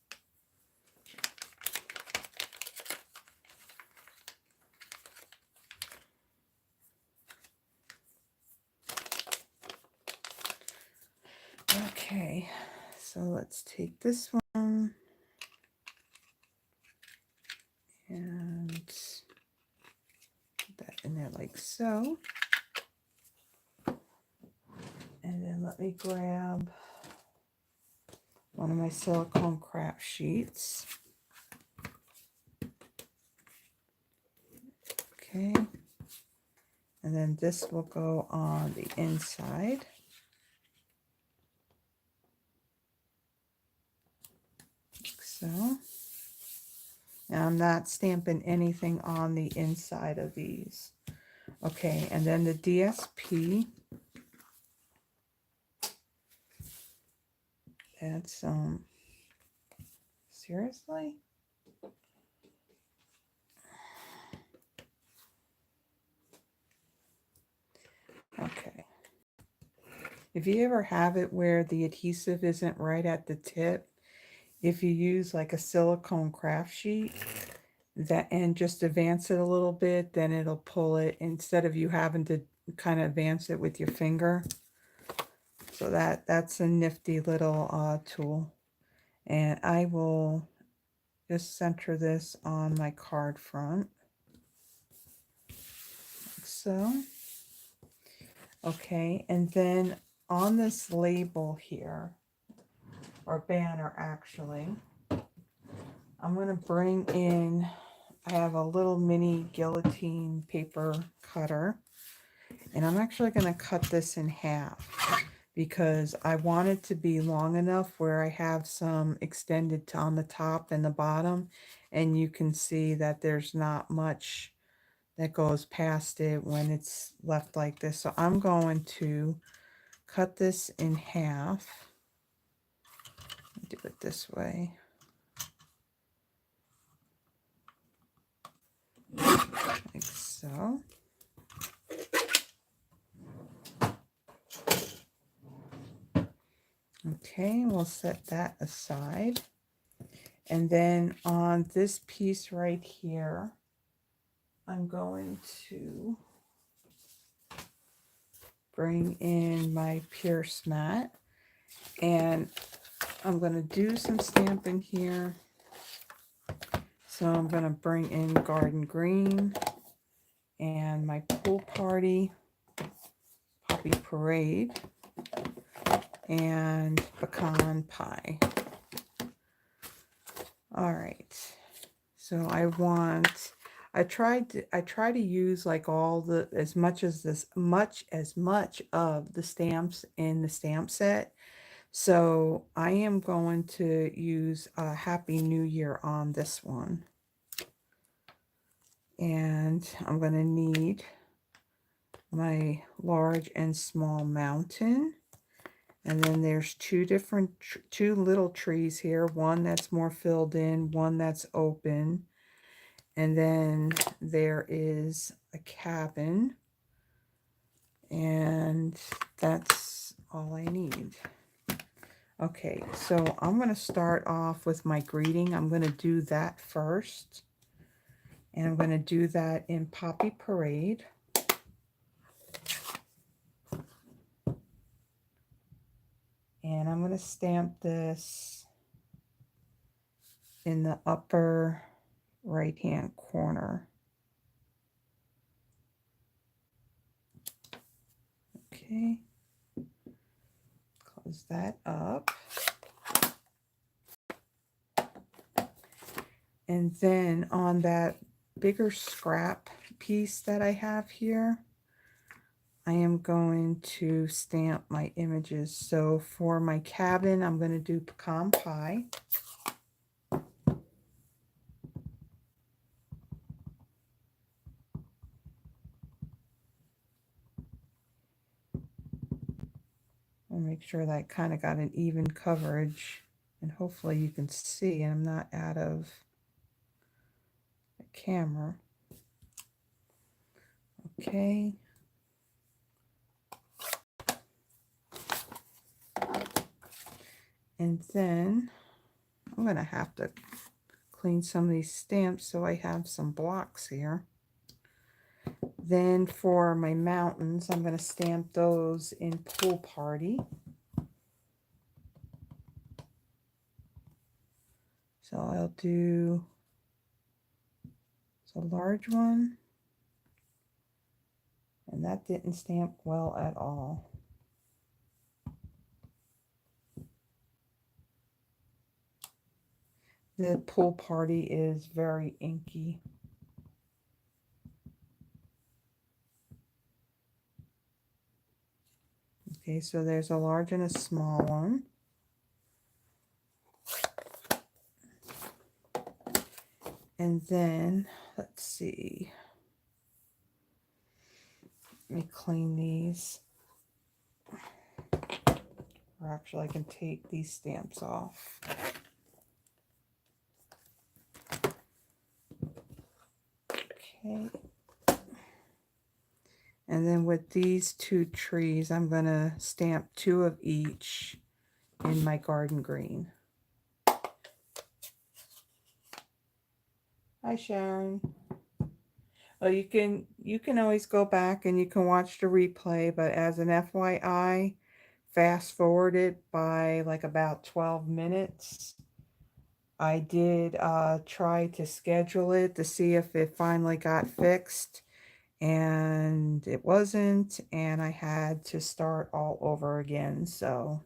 A: Okay, so let's take this one and put that in there like so. And then let me grab one of my silicone craft sheets. Okay, and then this will go on the inside. Like so. Now I'm not stamping anything on the inside of these. Okay, and then the DSP. That's seriously? Okay. If you ever have it where the adhesive isn't right at the tip, if you use like a silicone craft sheet that and just advance it a little bit, then it'll pull it instead of you having to kind of advance it with your finger. So that's a nifty little tool. And I will just center this on my card front. Like so. Okay, and then on this label here, or banner actually, I'm going to bring in, I have a little mini guillotine paper cutter, and I'm actually going to cut this in half because I want it to be long enough where I have some extended on the top and the bottom, and you can see that there's not much that goes past it when it's left like this. So I'm going to cut this in half. Do it this way. Like so. Okay, we'll set that aside. And then on this piece right here, I'm going to bring in my Pierce mat, and I'm going to do some stamping here. So I'm going to bring in Garden Green and my Pool Party, Poppy Parade, and Pecan Pie. All right. So I try to use like all the as much of the stamps in the stamp set. So I am going to use Happy New Year on this one. And I'm going to need my large and small mountain. And then there's two little trees here. One that's more filled in, one that's open. And then there is a cabin. And that's all I need. Okay, so I'm going to start off with my greeting. I'm going to do that first. And I'm going to do that in Poppy Parade. And I'm going to stamp this in the upper right-hand corner. Okay. Close that up. And then on that bigger scrap piece that I have here, I am going to stamp my images. So for my cabin, I'm going to do Pecan Pie. I'll make sure that I kind of got an even coverage, and hopefully you can see I'm not out of the camera. Okay. And then I'm going to have to clean some of these stamps so I have some blocks here. Then for my mountains, I'm going to stamp those in Pool Party. So I'll do a large one. And that didn't stamp well at all. The Pool Party is very inky. Okay, so there's a large and a small one. And then, let's see. Let me clean these. Or actually, I can take these stamps off. Okay. And then with these two trees, I'm going to stamp 2 of each in my garden green. Hi, Sharon. Well, you can always go back and you can watch the replay, but as an FYI, fast forward it by like about 12 minutes. I did try to schedule it to see if it finally got fixed, and it wasn't, and I had to start all over again. So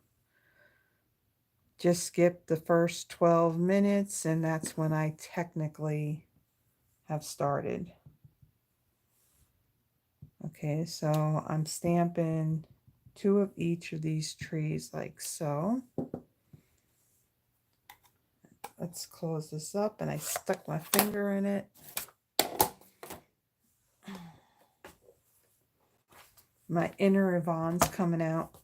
A: just skip the first 12 minutes, and that's when I technically have started. Okay, so I'm stamping 2 of each of these trees like so. Let's close this up, and I stuck my finger in it. My inner Yvonne's coming out.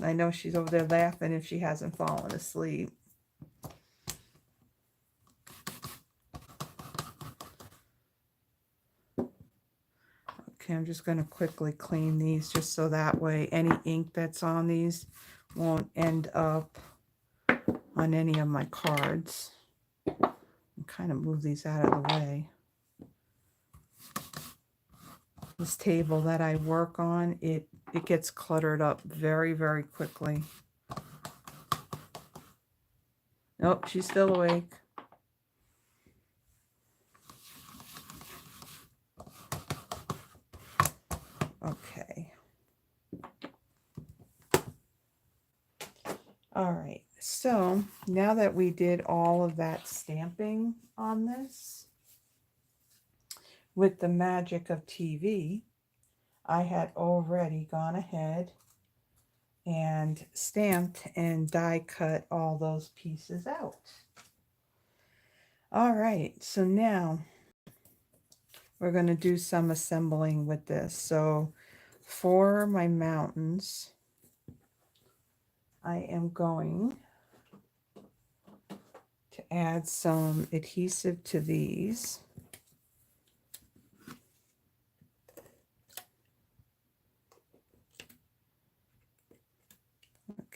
A: I know she's over there laughing if she hasn't fallen asleep. Okay, I'm just going to quickly clean these just so that way any ink that's on these won't end up on any of my cards. And kind of move these out of the way. This table that I work on, it gets cluttered up very, very quickly. Nope, she's still awake. Okay. All right, so now that we did all of that stamping on this, with the magic of TV, I had already gone ahead and stamped and die cut all those pieces out. All right, so now we're going to do some assembling with this. So for my mountains, I am going to add some adhesive to these.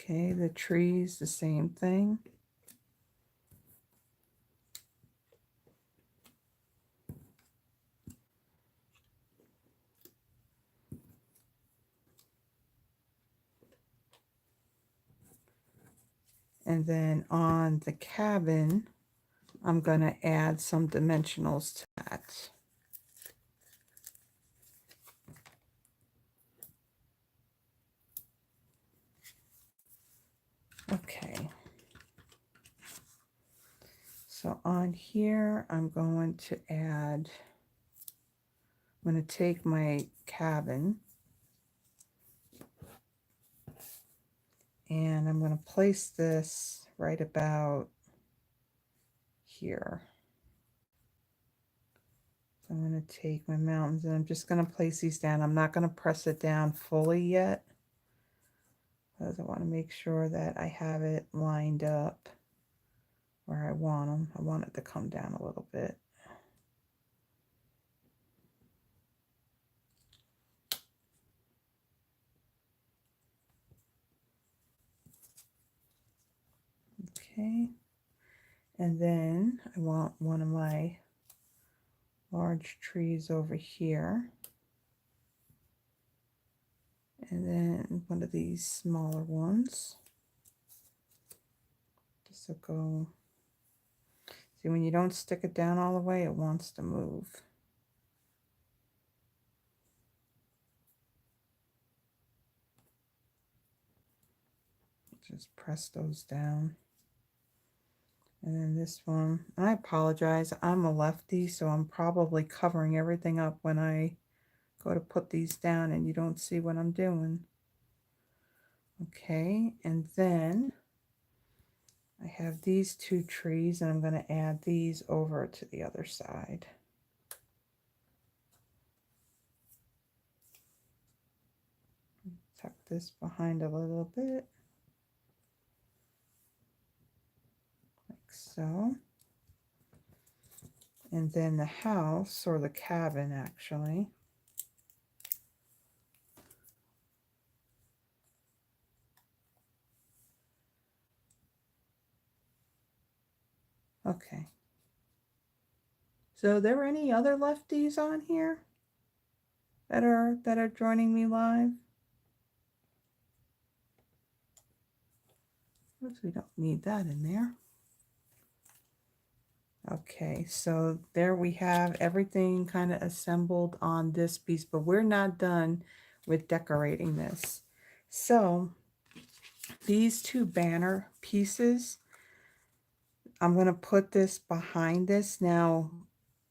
A: Okay, the trees, the same thing. And then on the cabin, I'm going to add some dimensionals to that. Okay. So on here, I'm going to take my cabin and I'm going to place this right about here. So I'm going to take my mountains and I'm just going to place these down. I'm not going to press it down fully yet because I want to make sure that I have it lined up where I want them. I want it to come down a little bit. Okay. And then I want one of my large trees over here. And then one of these smaller ones. This will go. See, when you don't stick it down all the way, it wants to move. Just press those down. And then this one, I apologize, I'm a lefty, so I'm probably covering everything up when I go to put these down and you don't see what I'm doing. Okay, and then I have these two trees and I'm going to add these over to the other side. Tuck this behind a little bit, like so. And then the house, or the cabin actually, okay. So there any other lefties on here that are joining me live? Oops, we don't need that in there. Okay, so there we have everything kind of assembled on this piece, but we're not done with decorating this. So these two banner pieces, I'm going to put this behind this. Now,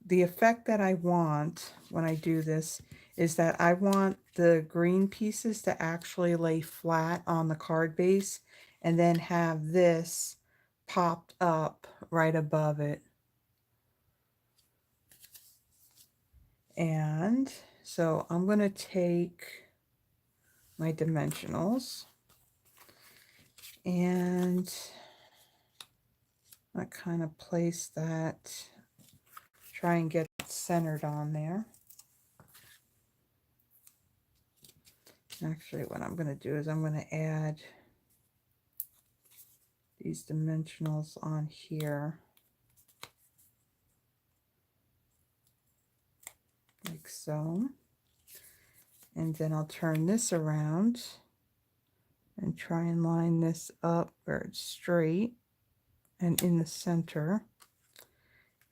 A: the effect that I want when I do this is that I want the green pieces to actually lay flat on the card base and then have this popped up right above it. And so I'm going to take my dimensionals and I kind of place that, try and get it centered on there. Actually, what I'm going to do is I'm going to add these dimensionals on here, like so. And then I'll turn this around and try and line this up where it's straight and in the center.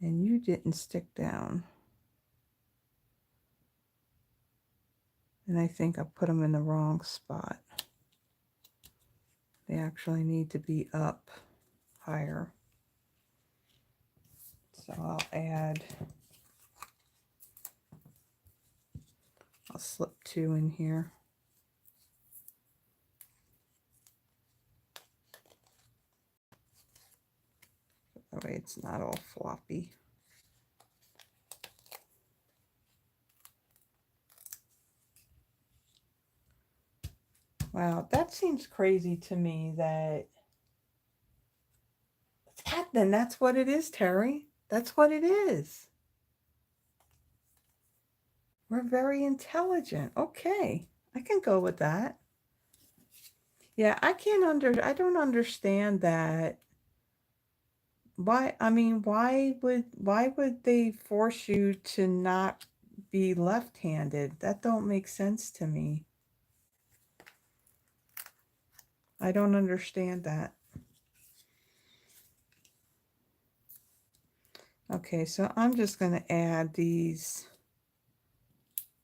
A: And you didn't stick down. And I think I put them in the wrong spot. They actually need to be up higher. So I'll slip two in here. That way it's not all floppy. Wow, that seems crazy to me that then that's what it is, Terry. That's what it is. We're very intelligent. Okay, I can go with that. Yeah, I don't understand that. Why, I mean, why would they force you to not be left-handed? That don't make sense to me. I don't understand that. Okay, so I'm just going to add these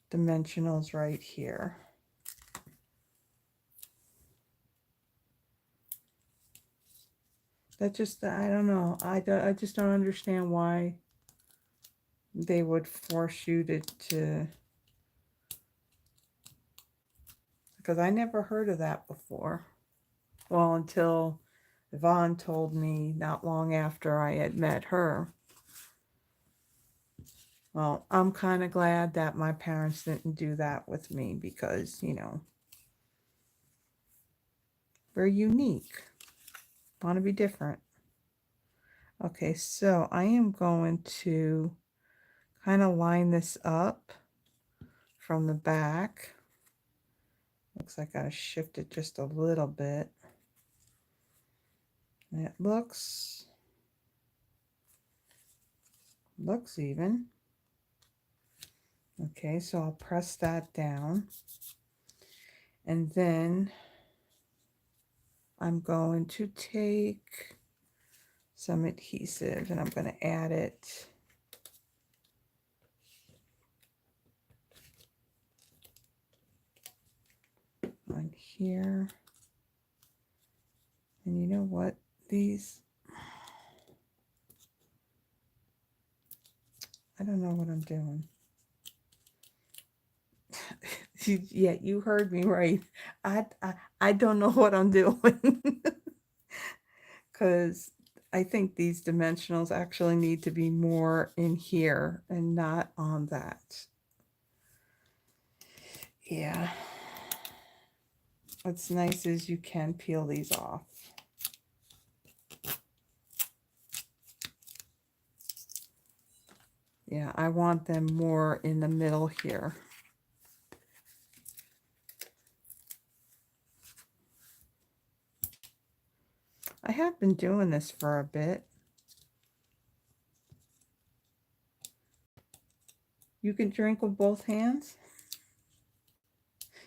A: dimensionals right here. That just, I don't know. I just don't understand why they would force you to, because I never heard of that before. Well, until Yvonne told me not long after I had met her. Well, I'm kind of glad that my parents didn't do that with me because, you know, we're unique. Want to be different. Okay, so I am going to kind of line this up from the back. Looks like I gotta shift it just a little bit. It looks even. Okay, so I'll press that down. And then I'm going to take some adhesive and I'm going to add it on here. And you know what? These, I don't know what I'm doing. Yeah, you heard me right. I don't know what I'm doing. Because I think these dimensionals actually need to be more in here and not on that. Yeah. What's nice is you can peel these off. Yeah, I want them more in the middle here. I have been doing this for a bit. You can drink with both hands?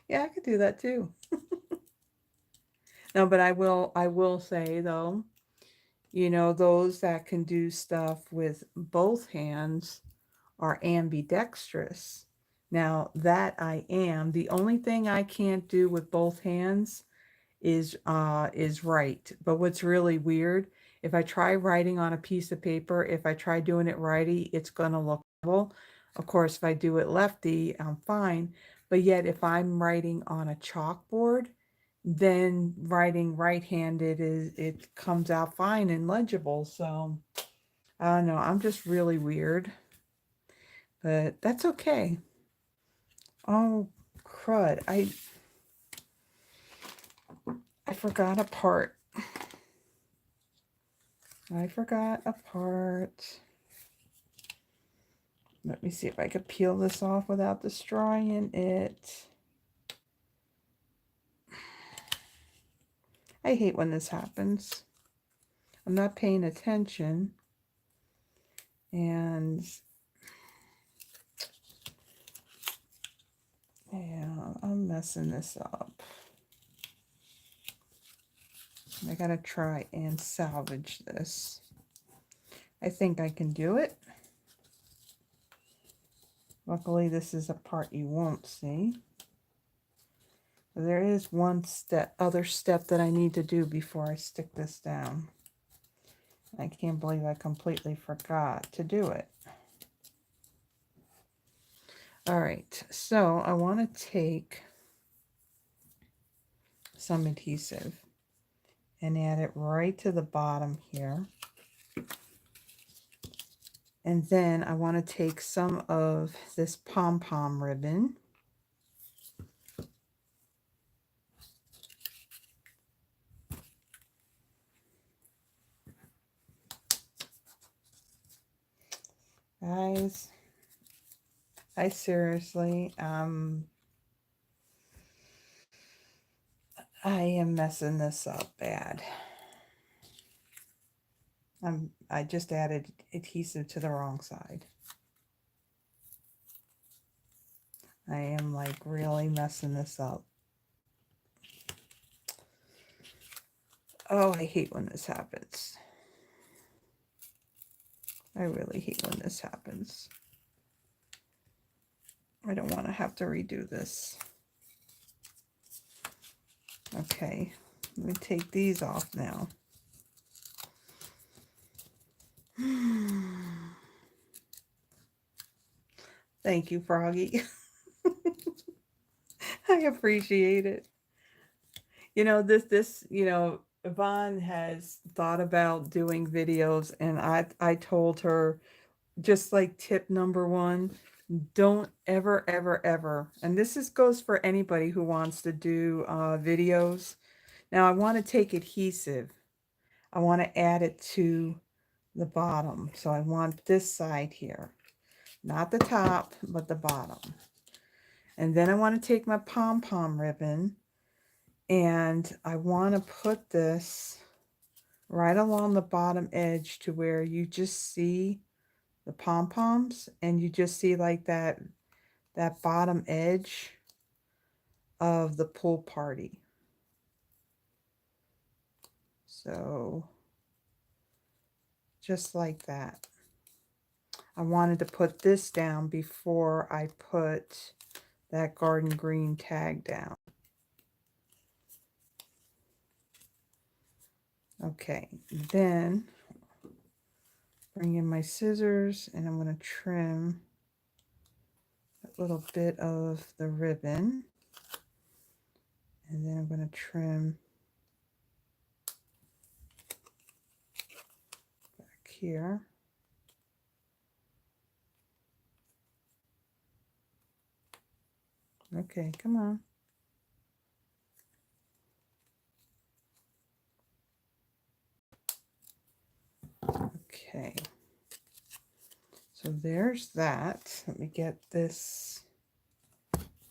A: Yeah, I could do that too. No, but I will say though, you know, those that can do stuff with both hands are ambidextrous. Now that I am, the only thing I can't do with both hands is write. But what's really weird, if I try writing on a piece of paper, if I try doing it righty, it's gonna look terrible. Of course, if I do it lefty, I'm fine. But yet if I'm writing on a chalkboard, then writing right-handed it comes out fine and legible. So I don't know, I'm just really weird. But that's okay. Oh, crud. I forgot a part. I forgot a part. Let me see if I could peel this off without destroying it. I hate when this happens. I'm not paying attention. And yeah, I'm messing this up. I gotta try and salvage this. I think I can do it. Luckily, this is a part you won't see. There is one other step that I need to do before I stick this down. I can't believe I completely forgot to do it. All right, so I want to take some adhesive and add it right to the bottom here. And then I want to take some of this pom-pom ribbon. Guys, I seriously, I am messing this up bad. I just added adhesive to the wrong side. I am like really messing this up. Oh, I hate when this happens. I really hate when this happens. I don't want to have to redo this. Okay, let me take these off now. Thank you, Froggy. I appreciate it. You know, you know, Yvonne has thought about doing videos, and I told her, just like tip number one, don't ever, ever, ever, and goes for anybody who wants to do videos. Now I want to take adhesive. I want to add it to the bottom. So I want this side here, not the top, but the bottom. And then I want to take my pom-pom ribbon and I want to put this right along the bottom edge to where you just see the pom-poms and you just see like that bottom edge of the pool party. So just like that. I wanted to put this down before I put that garden green tag down. Okay, then bring in my scissors and I'm going to trim a little bit of the ribbon. And then I'm going to trim back here. Okay, come on. Okay. So there's that. Let me get this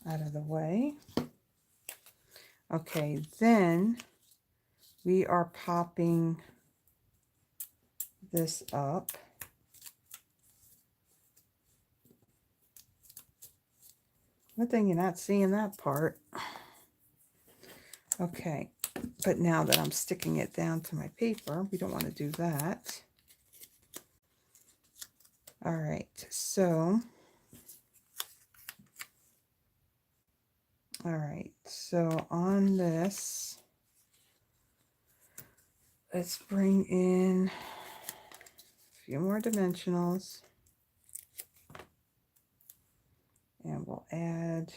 A: out of the way. Okay, then we are popping this up. Good thing you're not seeing that part. Okay, but now that I'm sticking it down to my paper, we don't want to do that. All right, so on this, let's bring in a few more dimensionals. And we'll add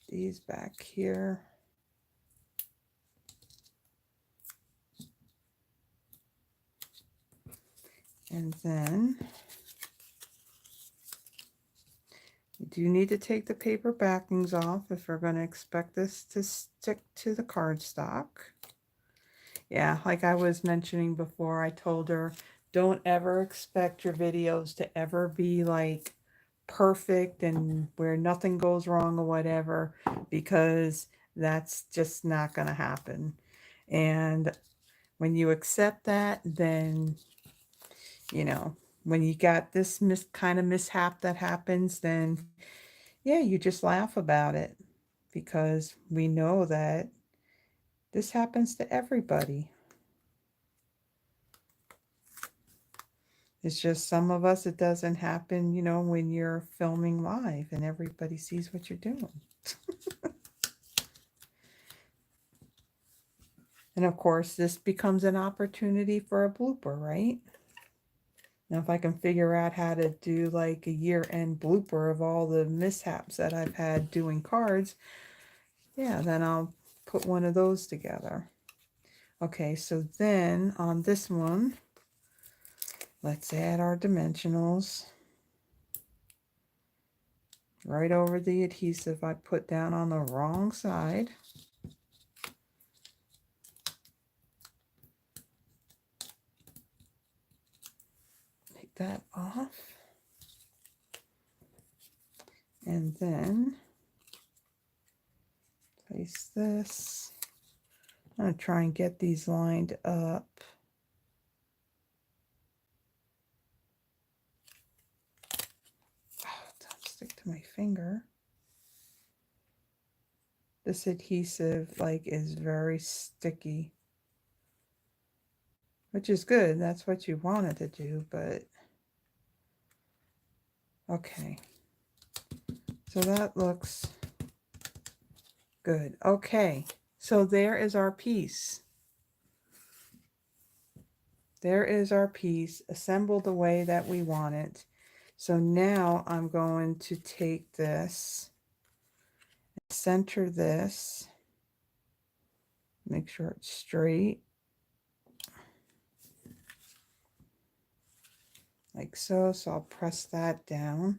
A: these back here. And then you do need to take the paper backings off if we're going to expect this to stick to the cardstock. Yeah, like I was mentioning before, I told her, don't ever expect your videos to ever be like perfect and where nothing goes wrong or whatever, because that's just not going to happen. And when you accept that, then, you know, when you got this kind of mishap that happens, then yeah, you just laugh about it, because we know that this happens to everybody. It's just some of us, it doesn't happen, you know, when you're filming live and everybody sees what you're doing. And of course, this becomes an opportunity for a blooper, right? Now, if I can figure out how to do like a year-end blooper of all the mishaps that I've had doing cards, yeah, then I'll put one of those together. Okay, so then on this one, let's add our dimensionals. Right over the adhesive I put down on the wrong side. Take that off. And then place this. I'm going to try and get these lined up. Oh, don't stick to my finger. This adhesive like is very sticky, which is good. That's what you wanted to do, but okay. So that looks good. Okay, so there is our piece. There is our piece assembled the way that we want it. So now I'm going to take this, center this, make sure it's straight, like so. So I'll press that down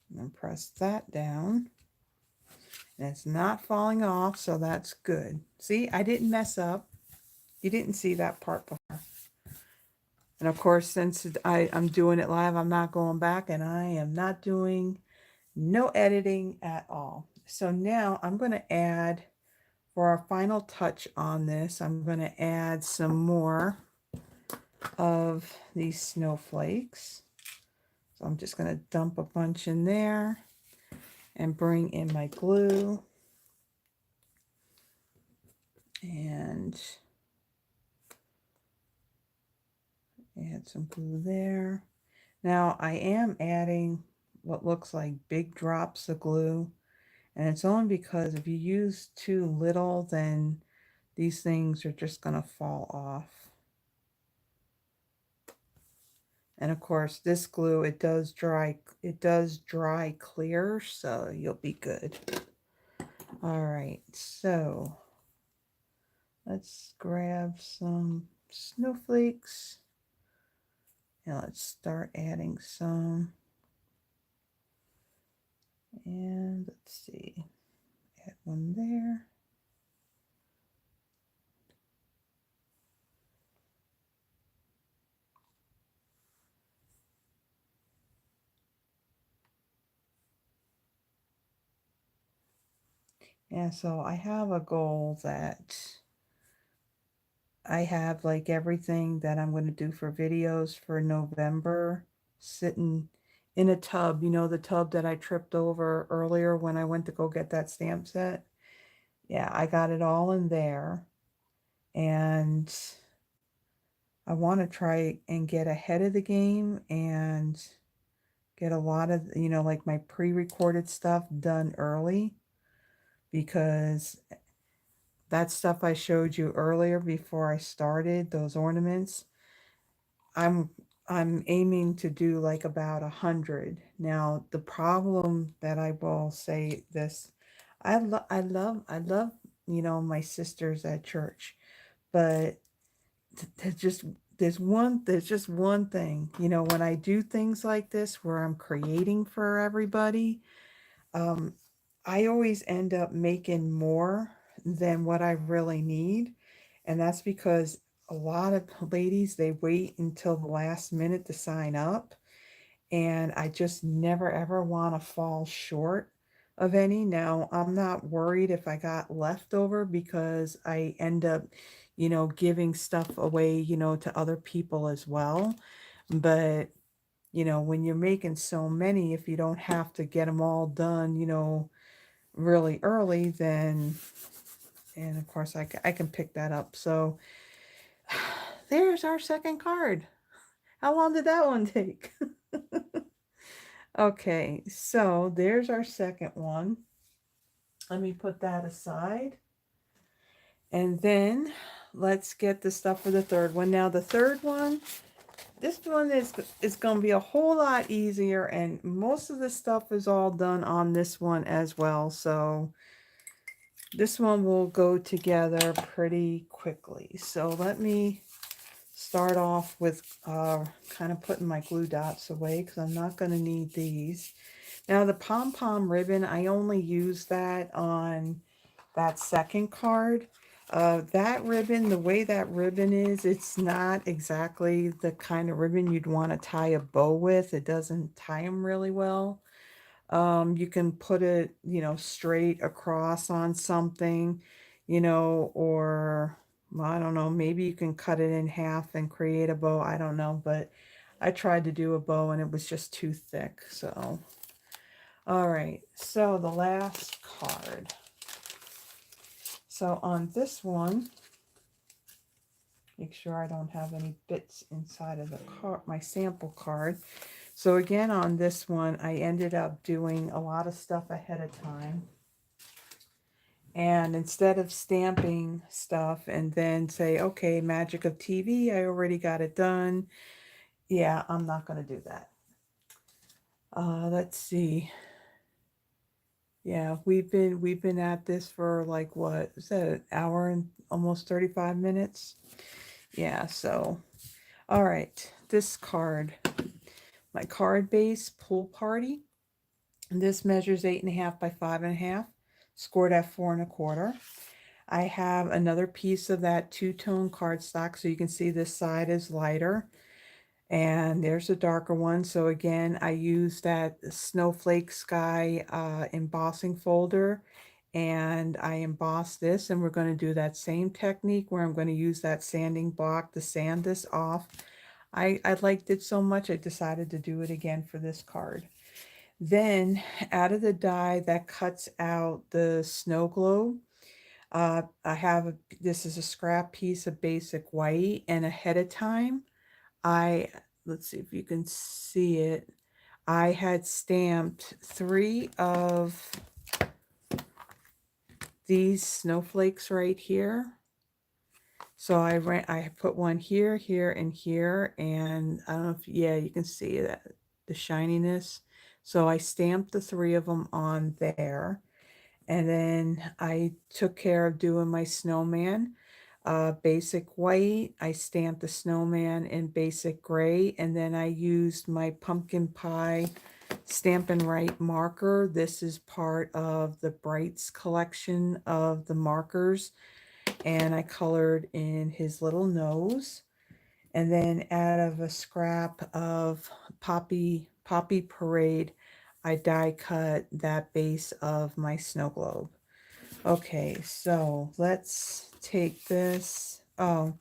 A: and then press that down. And it's not falling off, so that's good. See, I didn't mess up. You didn't see that part before. And of course, since I'm doing it live, I'm not going back, and I am not doing no editing at all. So now I'm going to add For our final touch on this, I'm going to add some more of these snowflakes. So I'm just going to dump a bunch in there and bring in my glue. And add some glue there. Now I am adding what looks like big drops of glue. And it's only because if you use too little, then these things are just going to fall off. And of course, this glue, it does dry clear, so you'll be good. All right, so let's grab some snowflakes and let's start adding some. And let's see, add one there. Yeah, so I have a goal that I have like everything that I'm going to do for videos for November sitting in a tub, you know, the tub that I tripped over earlier when I went to go get that stamp set. Yeah, I got it all in there. And I want to try and get ahead of the game and get a lot of, you know, like my pre-recorded stuff done early, because that stuff I showed you earlier before I started, those ornaments, I'm I'm aiming to do like about 100. Now, the problem that I will say this, I love, you know, my sisters at church, but there's just there's just one thing, you know, when I do things like this where I'm creating for everybody, um, I always end up making more than what I really need. And that's because a lot of ladies, they wait until the last minute to sign up. And I just never ever want to fall short of any. Now, I'm not worried if I got leftover because I end up, you know, giving stuff away, you know, to other people as well. But you know, when you're making so many, if you don't have to get them all done, you know, really early, then, and of course I can pick that up. So there's our second card. How long did that one take? Okay, so there's our second one. Let me put that aside. And then let's get the stuff for the third one. Now the third one, this one is going to be a whole lot easier, and most of the stuff is all done on this one as well. So this one will go together pretty quickly. So let me start off with kind of putting my glue dots away because I'm not going to need these. Now the pom-pom ribbon, I only use that on that second card. That ribbon, the way that ribbon is, it's not exactly the kind of ribbon you'd want to tie a bow with. It doesn't tie them really well. You can put it, you know, straight across on something, you know, or well, I don't know, maybe you can cut it in half and create a bow. I don't know, but I tried to do a bow and it was just too thick. So, all right, so the last card. So on this one, make sure I don't have any bits inside of the card, my sample card. So again, on this one, I ended up doing a lot of stuff ahead of time. And instead of stamping stuff and then say, okay, magic of TV, I already got it done. Yeah, I'm not going to do that. Let's see. Yeah, we've been at this for like, what is that, an hour and almost 35 minutes? Yeah, so all right, this card, my card base pool party. And this measures 8.5 by 5.5, scored at 4.25. I have another piece of that two-tone cardstock, so you can see this side is lighter. And there's a darker one. So again, I use that Snowflake Sky embossing folder and I embossed this, and we're going to do that same technique where I'm going to use that sanding block to sand this off. I liked it so much I decided to do it again for this card. Then out of the die that cuts out the snow globe, I have this is a scrap piece of basic white, and ahead of time I, let's see if you can see it, I had stamped 3 of these snowflakes right here. So I put one here, here, and here, and I don't know if, yeah, you can see that, the shininess. So I stamped the 3 of them on there, and then I took care of doing my snowman. Basic white, I stamped the snowman in basic gray, and then I used my pumpkin pie Stampin' Right marker. This is part of the Brights collection of the markers, and I colored in his little nose. And then out of a scrap of Poppy Parade, I die cut that base of my snow globe. Okay, so let's take this. Oh,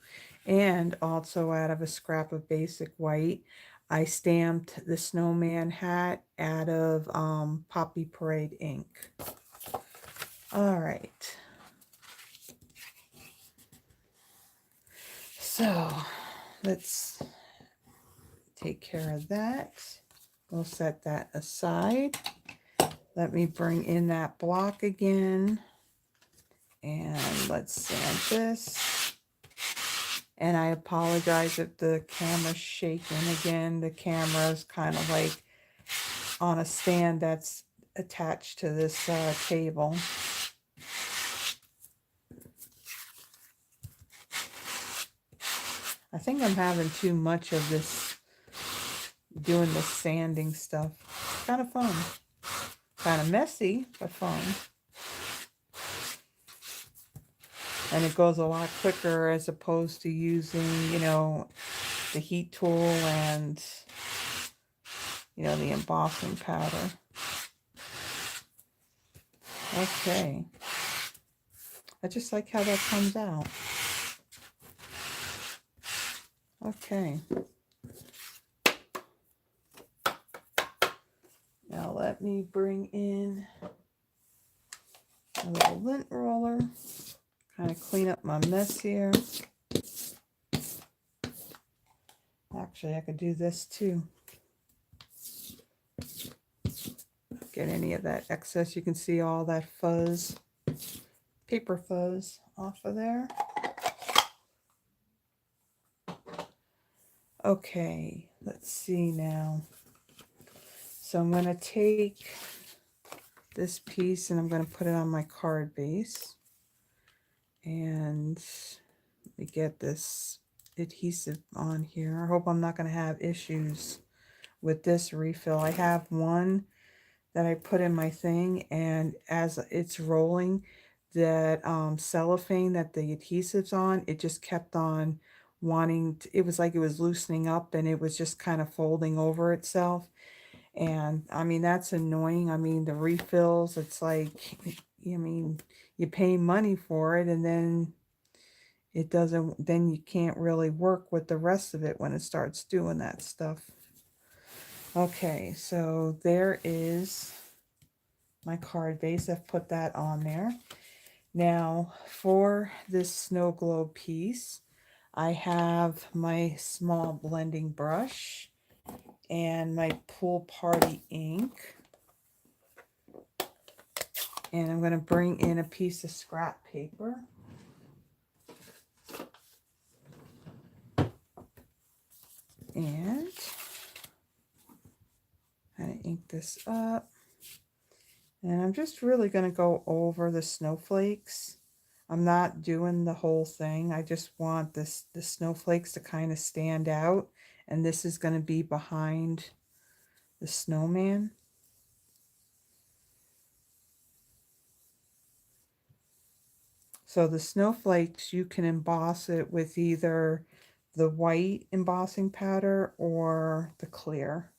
A: and also out of a scrap of basic white, I stamped the snowman hat out of Poppy Parade ink. All right. So let's take care of that. We'll set that aside. Let me bring in that block again. And let's sand this. And I apologize if the camera's shaking again. The camera's kind of like on a stand that's attached to this table. I think I'm having too much of this, doing this sanding stuff. It's kind of fun. Kind of messy, but fun. And it goes a lot quicker as opposed to using, the heat tool and, the embossing powder. Okay. I just like how that comes out. Okay. Now let me bring in a little lint roller. Kind of clean up my mess here. Actually, I could do this too. Get any of that excess. You can see all that fuzz, paper fuzz off of there. Okay, let's see now. So I'm going to take this piece and I'm going to put it on my card base. And let me get this adhesive on here. I hope I'm not going to have issues with this refill. I have one that I put in my thing, and as it's rolling, that cellophane that the adhesive's on, it just kept on wanting to, it was like it was loosening up and it was just kind of folding over itself. And I mean, that's annoying. I mean, the refills, it's like, I mean, you pay money for it and then it doesn't, then you can't really work with the rest of it when it starts doing that stuff. Okay, so there is my card base. I've put that on there. Now for this snow globe piece, I have my small blending brush and my pool party ink. And I'm going to bring in a piece of scrap paper. And kind of ink this up. And I'm just really going to go over the snowflakes. I'm not doing the whole thing. I just want the snowflakes to kind of stand out. And this is going to be behind the snowman. So the snowflakes, you can emboss it with either the white embossing powder or the clear.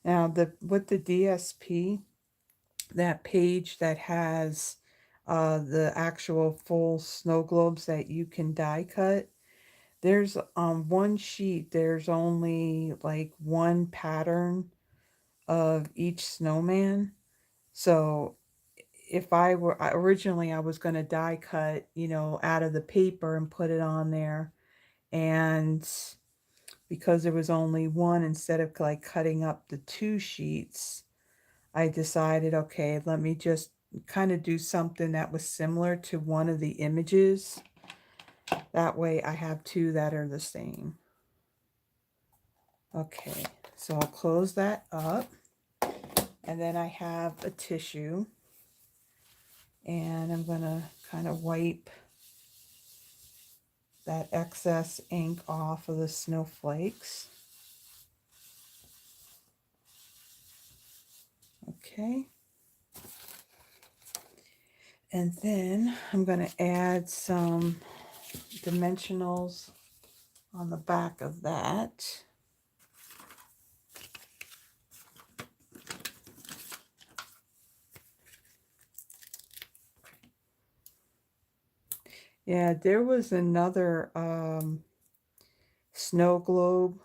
A: Now, with the DSP, that page that has the actual full snow globes that you can die cut, there's on one sheet, there's only like one pattern of each snowman. So if originally I was going to die cut, out of the paper and put it on there. And because there was only one, instead of like cutting up the two sheets, I decided, okay, let me just kind of do something that was similar to one of the images. That way I have two that are the same. Okay, so I'll close that up. And then I have a tissue. And I'm going to kind of wipe that excess ink off of the snowflakes. Okay. And then I'm going to add some dimensionals on the back of that. Yeah, there was another snow globe.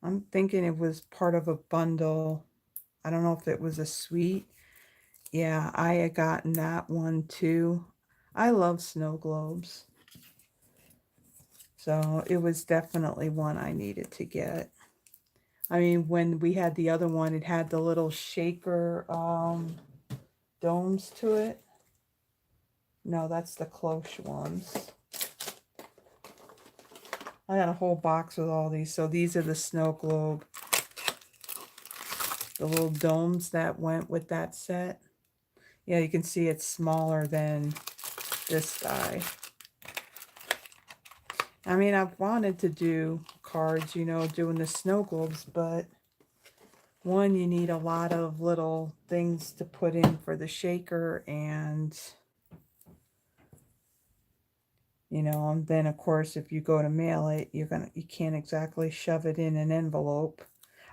A: I'm thinking it was part of a bundle. I don't know if it was a suite. Yeah, I had gotten that one too. I love snow globes. So it was definitely one I needed to get. I mean, when we had the other one, it had the little shaker domes to it. No, that's the cloche ones. I got a whole box with all these. So these are the snow globe. The little domes that went with that set. Yeah, you can see it's smaller than this guy. I mean, I've wanted to do cards, doing the snow globes, but one, you need a lot of little things to put in for the shaker, and and then of course if you go to mail it, you can't exactly shove it in an envelope.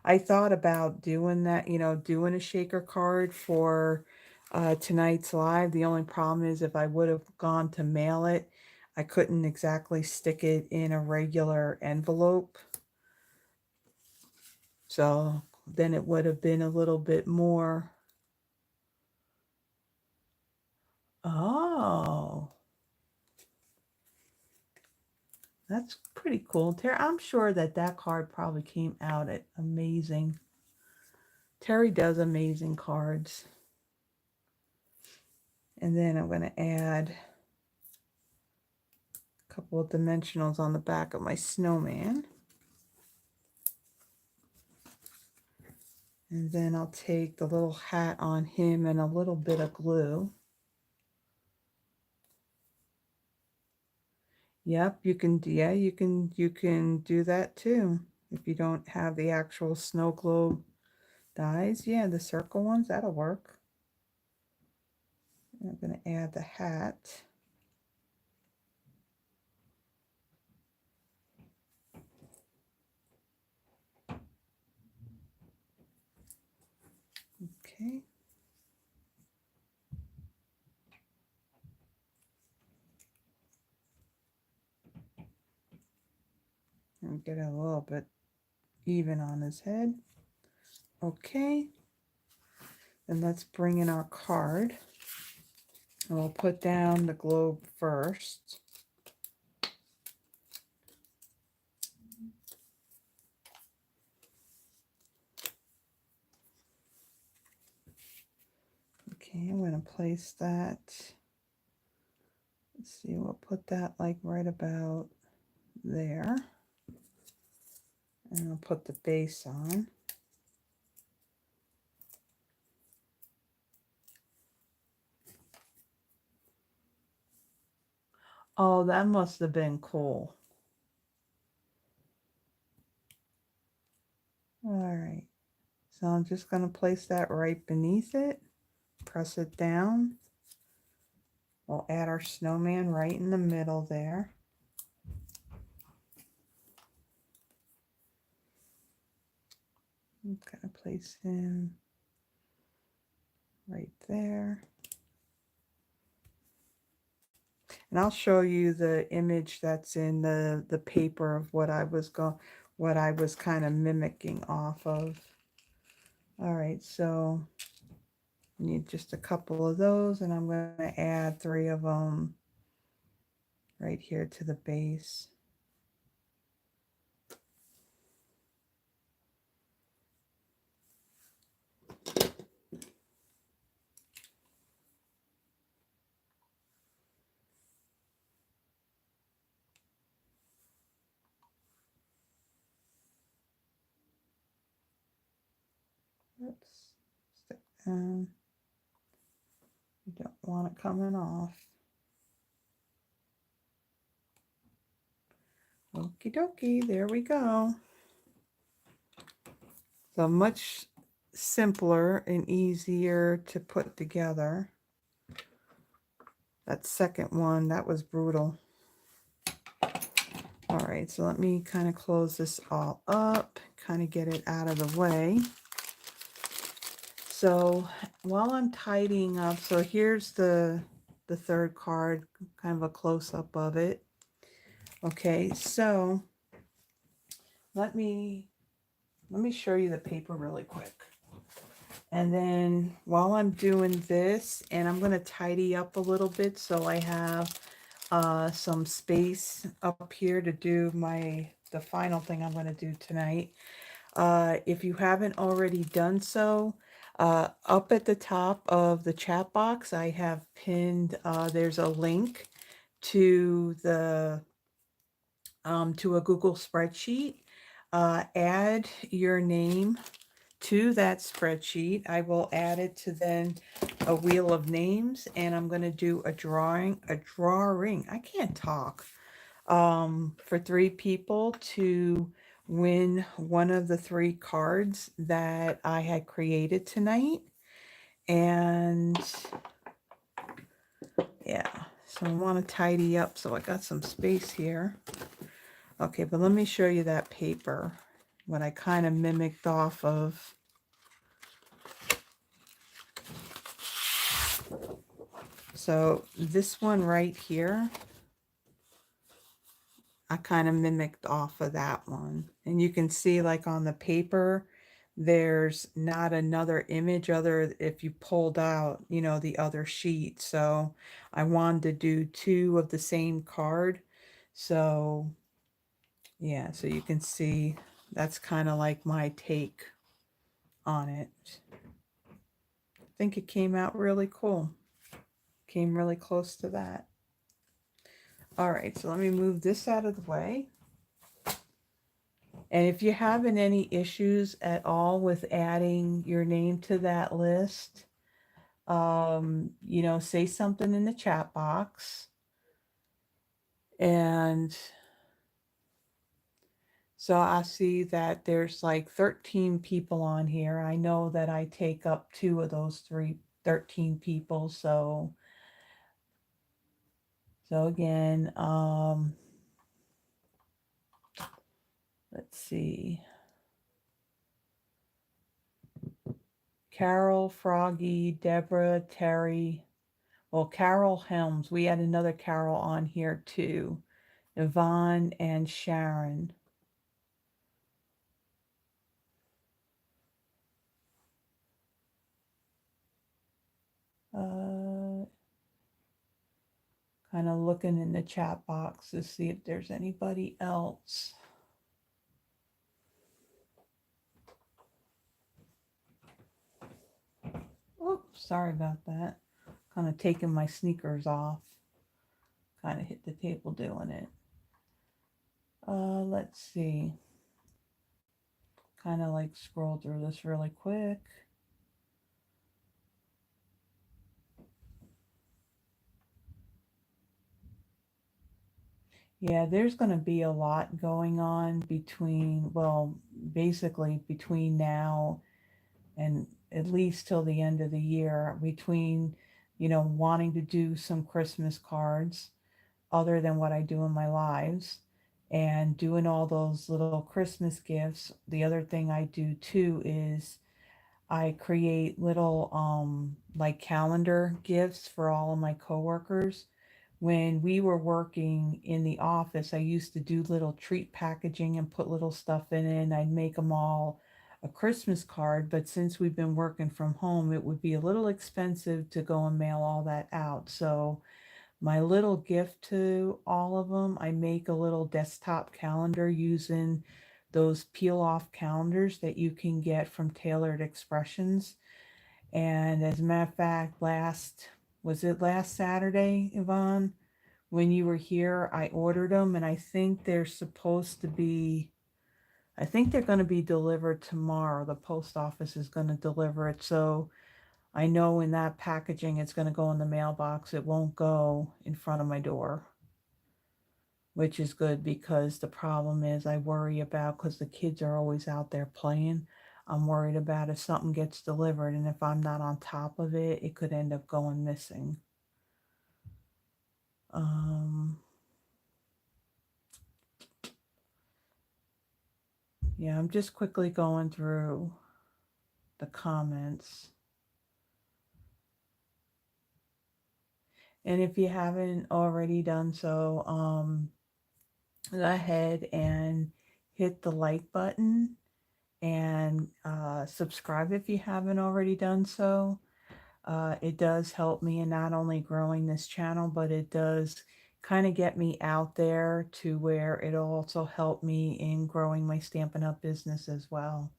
A: I thought about doing that, doing a shaker card for tonight's live. The only problem is if I would have gone to mail it, I couldn't exactly stick it in a regular envelope. So then it would have been a little bit more. Oh, that's pretty cool. I'm sure that card probably came out at amazing. Terry does amazing cards. And then I'm going to add a couple of dimensionals on the back of my snowman. And then I'll take the little hat on him and a little bit of glue. Yep, you can do that too. If you don't have the actual snow globe dies, yeah, the circle ones, that'll work. I'm going to add the hat. Okay. And get it a little bit even on his head. Okay. Then let's bring in our card. And we'll put down the globe first. Okay, I'm going to place that. Let's see, we'll put that like right about there. And I'll put the base on. Oh, that must have been cool. All right. So I'm just going to place that right beneath it. Press it down. We'll add our snowman right in the middle there. I'm going to place him right there. And I'll show you the image that's in the paper of what I was kind of mimicking off of. All right, so I need just a couple of those, and I'm going to add 3 of them right here to the base. Oops, stick down. You don't want it coming off. Okie dokie, there we go. So much simpler and easier to put together. That second one, that was brutal. All right, so let me kind of close this all up, kind of get it out of the way. So while I'm tidying up, so here's the third card, kind of a close-up of it. Okay, so let me show you the paper really quick. And then while I'm doing this, and I'm going to tidy up a little bit so I have some space up here to do the final thing I'm going to do tonight. If you haven't already done so, up at the top of the chat box, I have pinned, there's a link to to a Google spreadsheet. Add your name to that spreadsheet. I will add it to then a wheel of names, and I'm going to do a drawing. I can't talk. For 3 people to win one of the 3 cards that I had created tonight. And yeah, so I want to tidy up, so I got some space here. Okay, but let me show you that paper, what I kind of mimicked off of. So this one right here, I kind of mimicked off of that one. And you can see, like, on the paper, there's not another image other if you pulled out, you know, the other sheet. So I wanted to do 2 of the same card. So yeah, so you can see that's kind of like my take on it. I think it came out really cool. Came really close to that. All right, so let me move this out of the way. And if you're having any issues at all with adding your name to that list, you know, say something in the chat box. And so I see that there's like 13 people on here. I know that I take up 2 of those 13 people. So again, let's see. Carol, Froggy, Deborah, Terry. Well, Carol Helms. We had another Carol on here too. Yvonne and Sharon. Kind of looking in the chat box to see if there's anybody else. Oh, sorry about that. Kind of taking my sneakers off. Kind of hit the table doing it. Let's see. Kind of like scroll through this really quick. Yeah, there's going to be a lot going on between, well, basically between now and at least till the end of the year, between, you know, wanting to do some Christmas cards other than what I do in my lives and doing all those little Christmas gifts. The other thing I do too is I create little like calendar gifts for all of my coworkers. When we were working in the office, I used to do little treat packaging and put little stuff in it, and I'd make them all a Christmas card. But since we've been working from home, it would be a little expensive to go and mail all that out. So my little gift to all of them, I make a little desktop calendar using those peel off calendars that you can get from Tailored Expressions. And as a matter of fact, was it last Saturday, Yvonne? When you were here, I ordered them, and I think they're going to be delivered tomorrow. The post office is going to deliver it. So I know in that packaging, it's going to go in the mailbox. It won't go in front of my door, which is good because the problem is I worry about, because the kids are always out there playing. I'm worried about if something gets delivered, and if I'm not on top of it, it could end up going missing. Um, yeah, I'm just quickly going through the comments. And if you haven't already done so, go ahead and hit the like button and subscribe if you haven't already done so. It does help me in not only growing this channel, but it does kind of get me out there to where it'll also help me in growing my Stampin' Up! Business as well.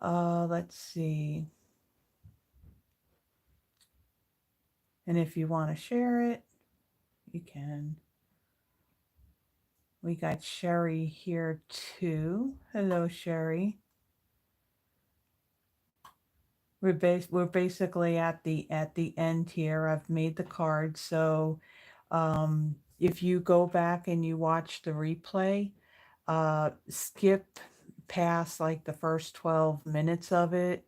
A: Let's see. And if you want to share it, you can. We got Sherry here too. Hello, Sherry. We're basically at the end here. I've made the card, so if you go back and you watch the replay, skip past like the first 12 minutes of it.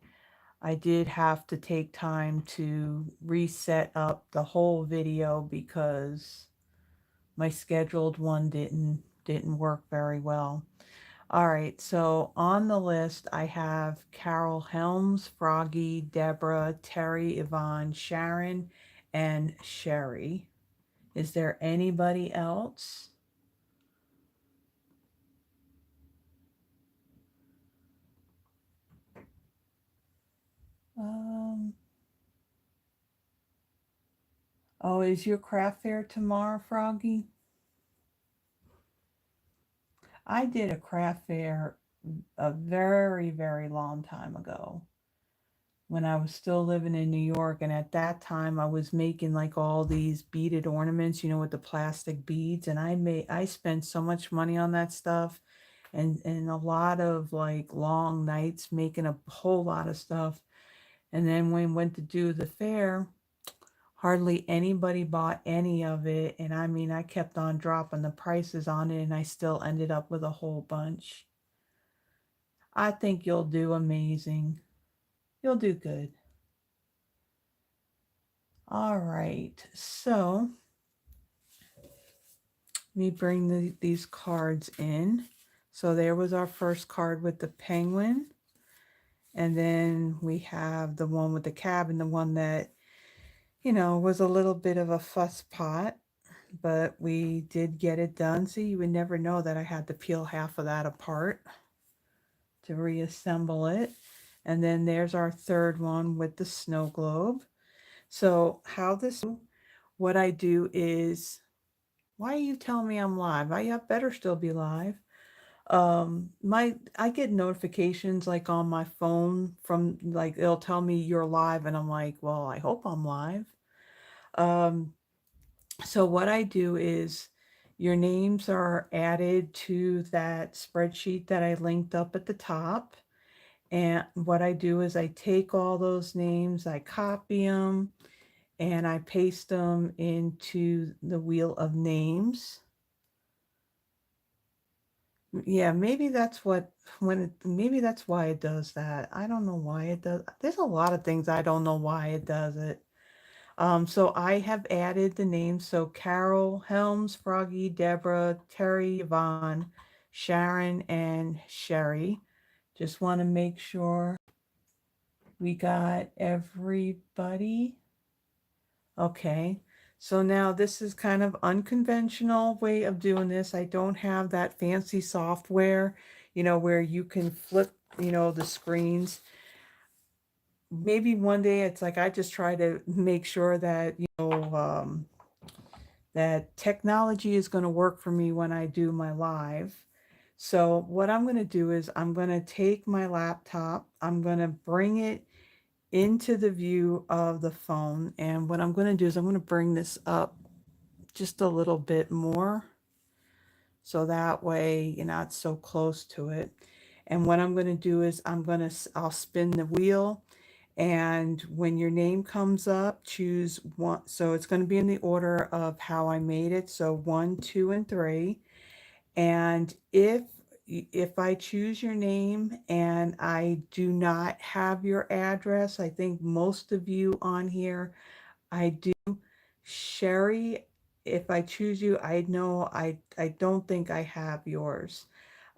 A: I did have to take time to reset up the whole video because my scheduled one didn't work very well. All right, so on the list I have Carol Helms, Froggy, Deborah, Terry, Yvonne, Sharon, and Sherry. Is there anybody else? Um, oh, is your craft fair tomorrow, Froggy? I did a craft fair a very, very long time ago when I was still living in New York. And at that time, I was making like all these beaded ornaments, with the plastic beads. And I spent so much money on that stuff and a lot of like long nights making a whole lot of stuff. And then when we went to do the fair, hardly anybody bought any of it. And I mean, I kept on dropping the prices on it, and I still ended up with a whole bunch. I think you'll do amazing. You'll do good. All right, so let me bring these cards in. So there was our first card with the penguin. And then we have the one with the cab, and the one that, was a little bit of a fuss pot, but we did get it done. So you would never know that I had to peel half of that apart to reassemble it. And then there's our third one with the snow globe. So what I do is, why are you telling me I'm live? I better still be live. I get notifications like on my phone from like, it'll tell me you're live, and I'm like, well, I hope I'm live. So what I do is your names are added to that spreadsheet that I linked up at the top. And what I do is I take all those names, I copy them, and I paste them into the wheel of names. Yeah, maybe that's why it does that. I don't know why it does. There's a lot of things I don't know why it does it. So I have added the names. So Carol, Helms, Froggy, Deborah, Terry, Yvonne, Sharon, and Sherry. Just want to make sure. We got everybody. Okay. So now this is kind of unconventional way of doing this. I don't have that fancy software, where you can flip, the screens. Maybe one day it's like I just try to make sure that, that technology is going to work for me when I do my live. So what I'm going to do is I'm going to take my laptop, I'm going to bring it into the view of the phone. And what I'm going to do is I'm going to bring this up just a little bit more. So that way you're not so close to it. And what I'm going to do is I'll spin the wheel. And when your name comes up, choose one. So it's going to be in the order of how I made it. So 1, 2, and 3. And if I choose your name and I do not have your address, I think most of you on here, I do. Sherry, if I choose you, I know I don't think I have yours.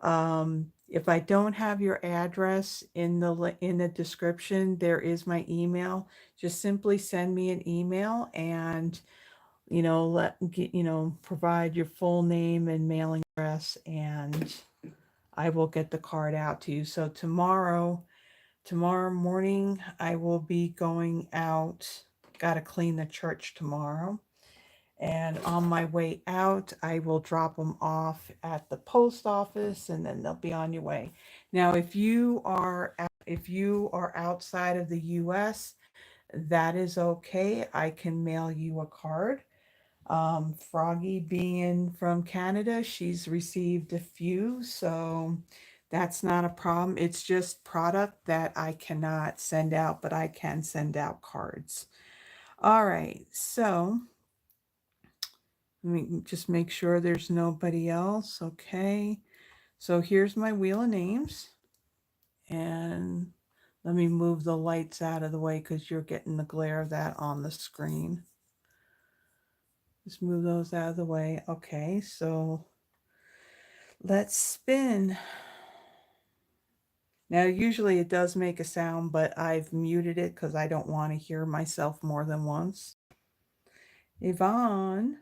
A: If I don't have your address in the description, there is my email. Just simply send me an email and provide your full name and mailing address, and I will get the card out to you. So tomorrow morning, I will be going out. Got to clean the church tomorrow. And on my way out, I will drop them off at the post office, and then they'll be on your way. Now, if you are outside of the U.S., that is okay. I can mail you a card. Froggy being from Canada, she's received a few, so that's not a problem. It's just product that I cannot send out, but I can send out cards. All right, so let me just make sure there's nobody else. Okay, so here's my wheel of names, and let me move the lights out of the way because you're getting the glare of that on the screen. Just move those out of the way. Okay, so let's spin. Now, usually it does make a sound, but I've muted it because I don't want to hear myself more than once. Yvonne,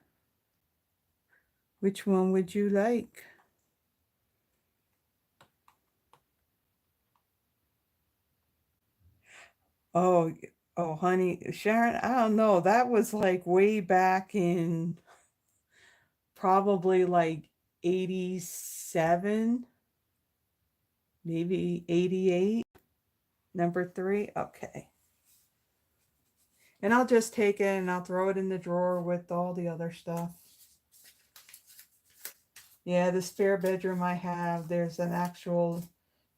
A: which one would you like? Oh, oh, honey, Sharon, I don't know. That was like way back in probably like 87, maybe 88. Number 3. Okay. And I'll just take it and I'll throw it in the drawer with all the other stuff. Yeah, the spare bedroom I have, there's an actual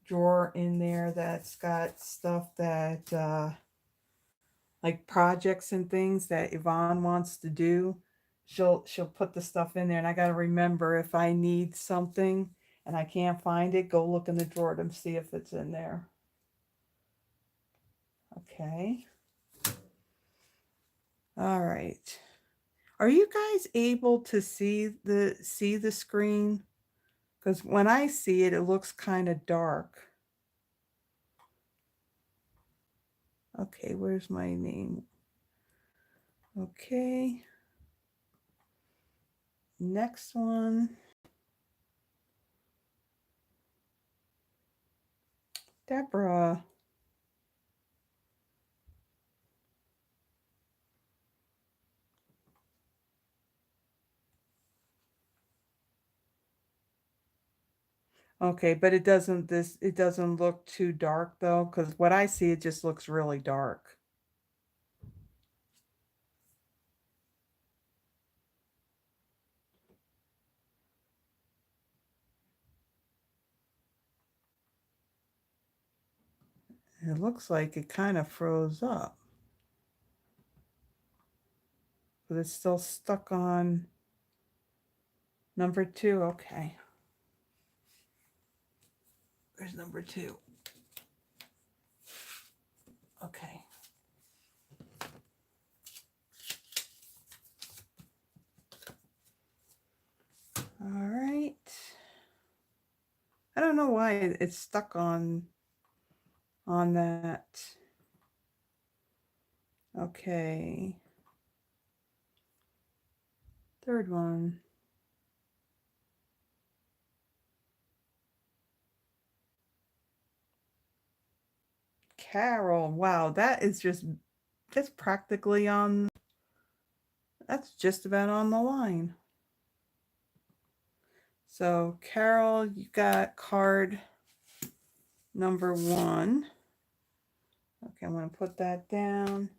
A: drawer in there that's got stuff that, like projects and things that Yvonne wants to do. She'll put the stuff in there, and I got to remember if I need something and I can't find it, go look in the drawer to see if it's in there. Okay. All right. Are you guys able to see the screen? Because when I see it, it looks kind of dark. Okay, where's my name? Okay. Next one. Deborah. Okay, but it doesn't look too dark though, because what I see, it just looks really dark. It looks like it kind of froze up, but it's still stuck on number 2. Okay. Where's number 2? Okay. All right. I don't know why it's stuck on that. Okay. Third one. Carol. Wow, that is that's practically on, that's just about on the line. So, Carol, you got card number 1. Okay, I'm going to put that down.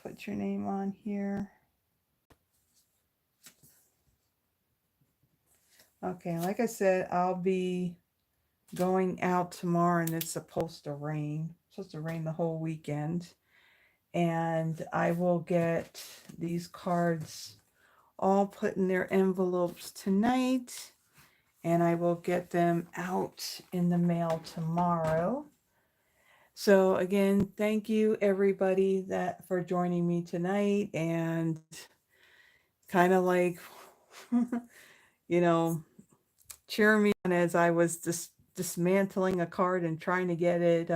A: Put your name on here. Okay, like I said, I'll be going out tomorrow and it's supposed to rain. It's supposed to rain the whole weekend. And I will get these cards all put in their envelopes tonight. And I will get them out in the mail tomorrow. So again, thank you everybody that for joining me tonight, and kind of like you know, cheer me on as I was dismantling a card and trying to get it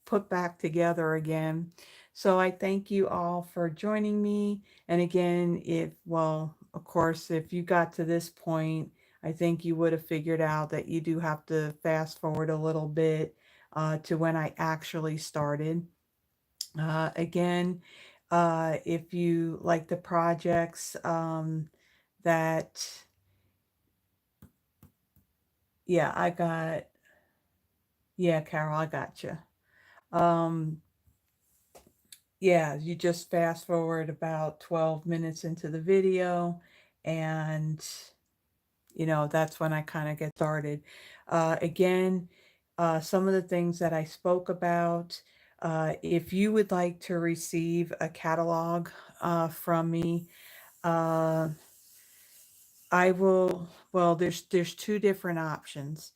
A: put back together again. So I thank you all for joining me. And again, well, of course, if you got to this point, I think you would have figured out that you do have to fast forward a little bit to when I actually started. Again, if you like the projects that, yeah, yeah, Carol, I got you. Yeah, you just fast forward about 12 minutes into the video, and that's when I kind of get started. Again, some of the things that I spoke about, if you would like to receive a catalog from me, uh, I will, well, there's two different options.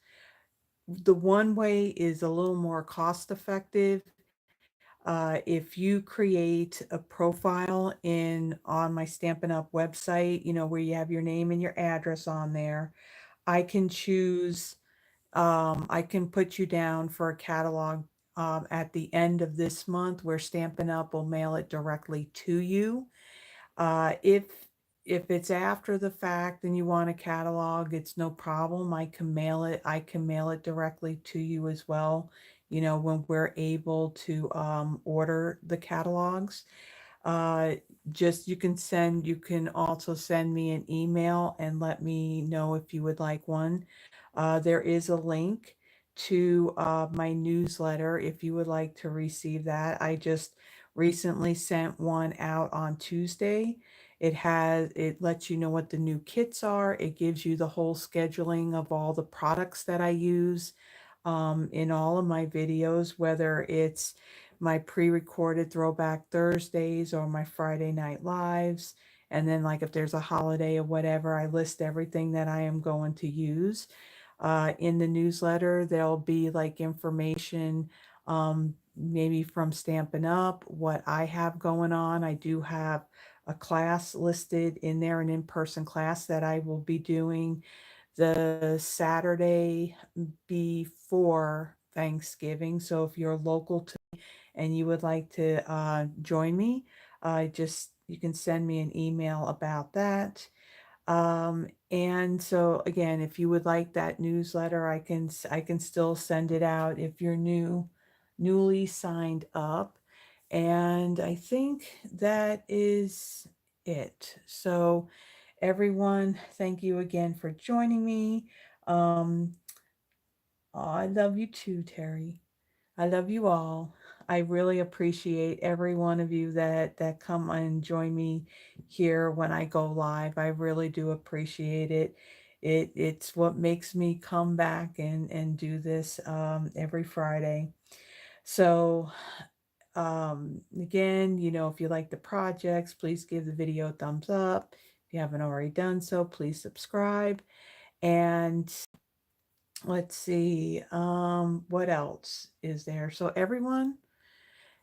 A: The one way is a little more cost effective. If you create a profile on my Stampin' Up website, where you have your name and your address on there, I can choose, I can put you down for a catalog at the end of this month, where Stampin' Up will mail it directly to you. If it's after the fact and you want a catalog, it's no problem. I can mail it. I can mail it directly to you as well. When we're able to order the catalogs. Uh, just you can also send me an email and let me know if you would like one. There is a link to my newsletter if you would like to receive that. I just recently sent one out on Tuesday. It lets you know what the new kits are. It gives you the whole scheduling of all the products that I use in all of my videos, whether it's my pre-recorded Throwback Thursdays or my Friday Night Lives. And then like if there's a holiday or whatever, I list everything that I am going to use. In the newsletter, there'll be like information, maybe from Stampin' Up, what I have going on. I do have a class listed in there, an in-person class that I will be doing the Saturday before Thanksgiving. So if you're local to and you would like to join me, you can send me an email about that. And so again, if you would like that newsletter, I can still send it out if you're newly signed up. And I think that is it. So everyone, thank you again for joining me. Um, I love you too, Terry. I love you all. I really appreciate every one of you that come and join me here when I go live. I really do appreciate it. It's what makes me come back and do this every Friday. So again, if you like the projects, please give the video a thumbs up. If you haven't already done so, please subscribe. And let's see, what else is there? So everyone,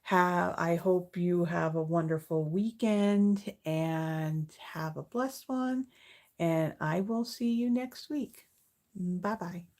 A: I hope you have a wonderful weekend and have a blessed one. And I will see you next week. Bye bye.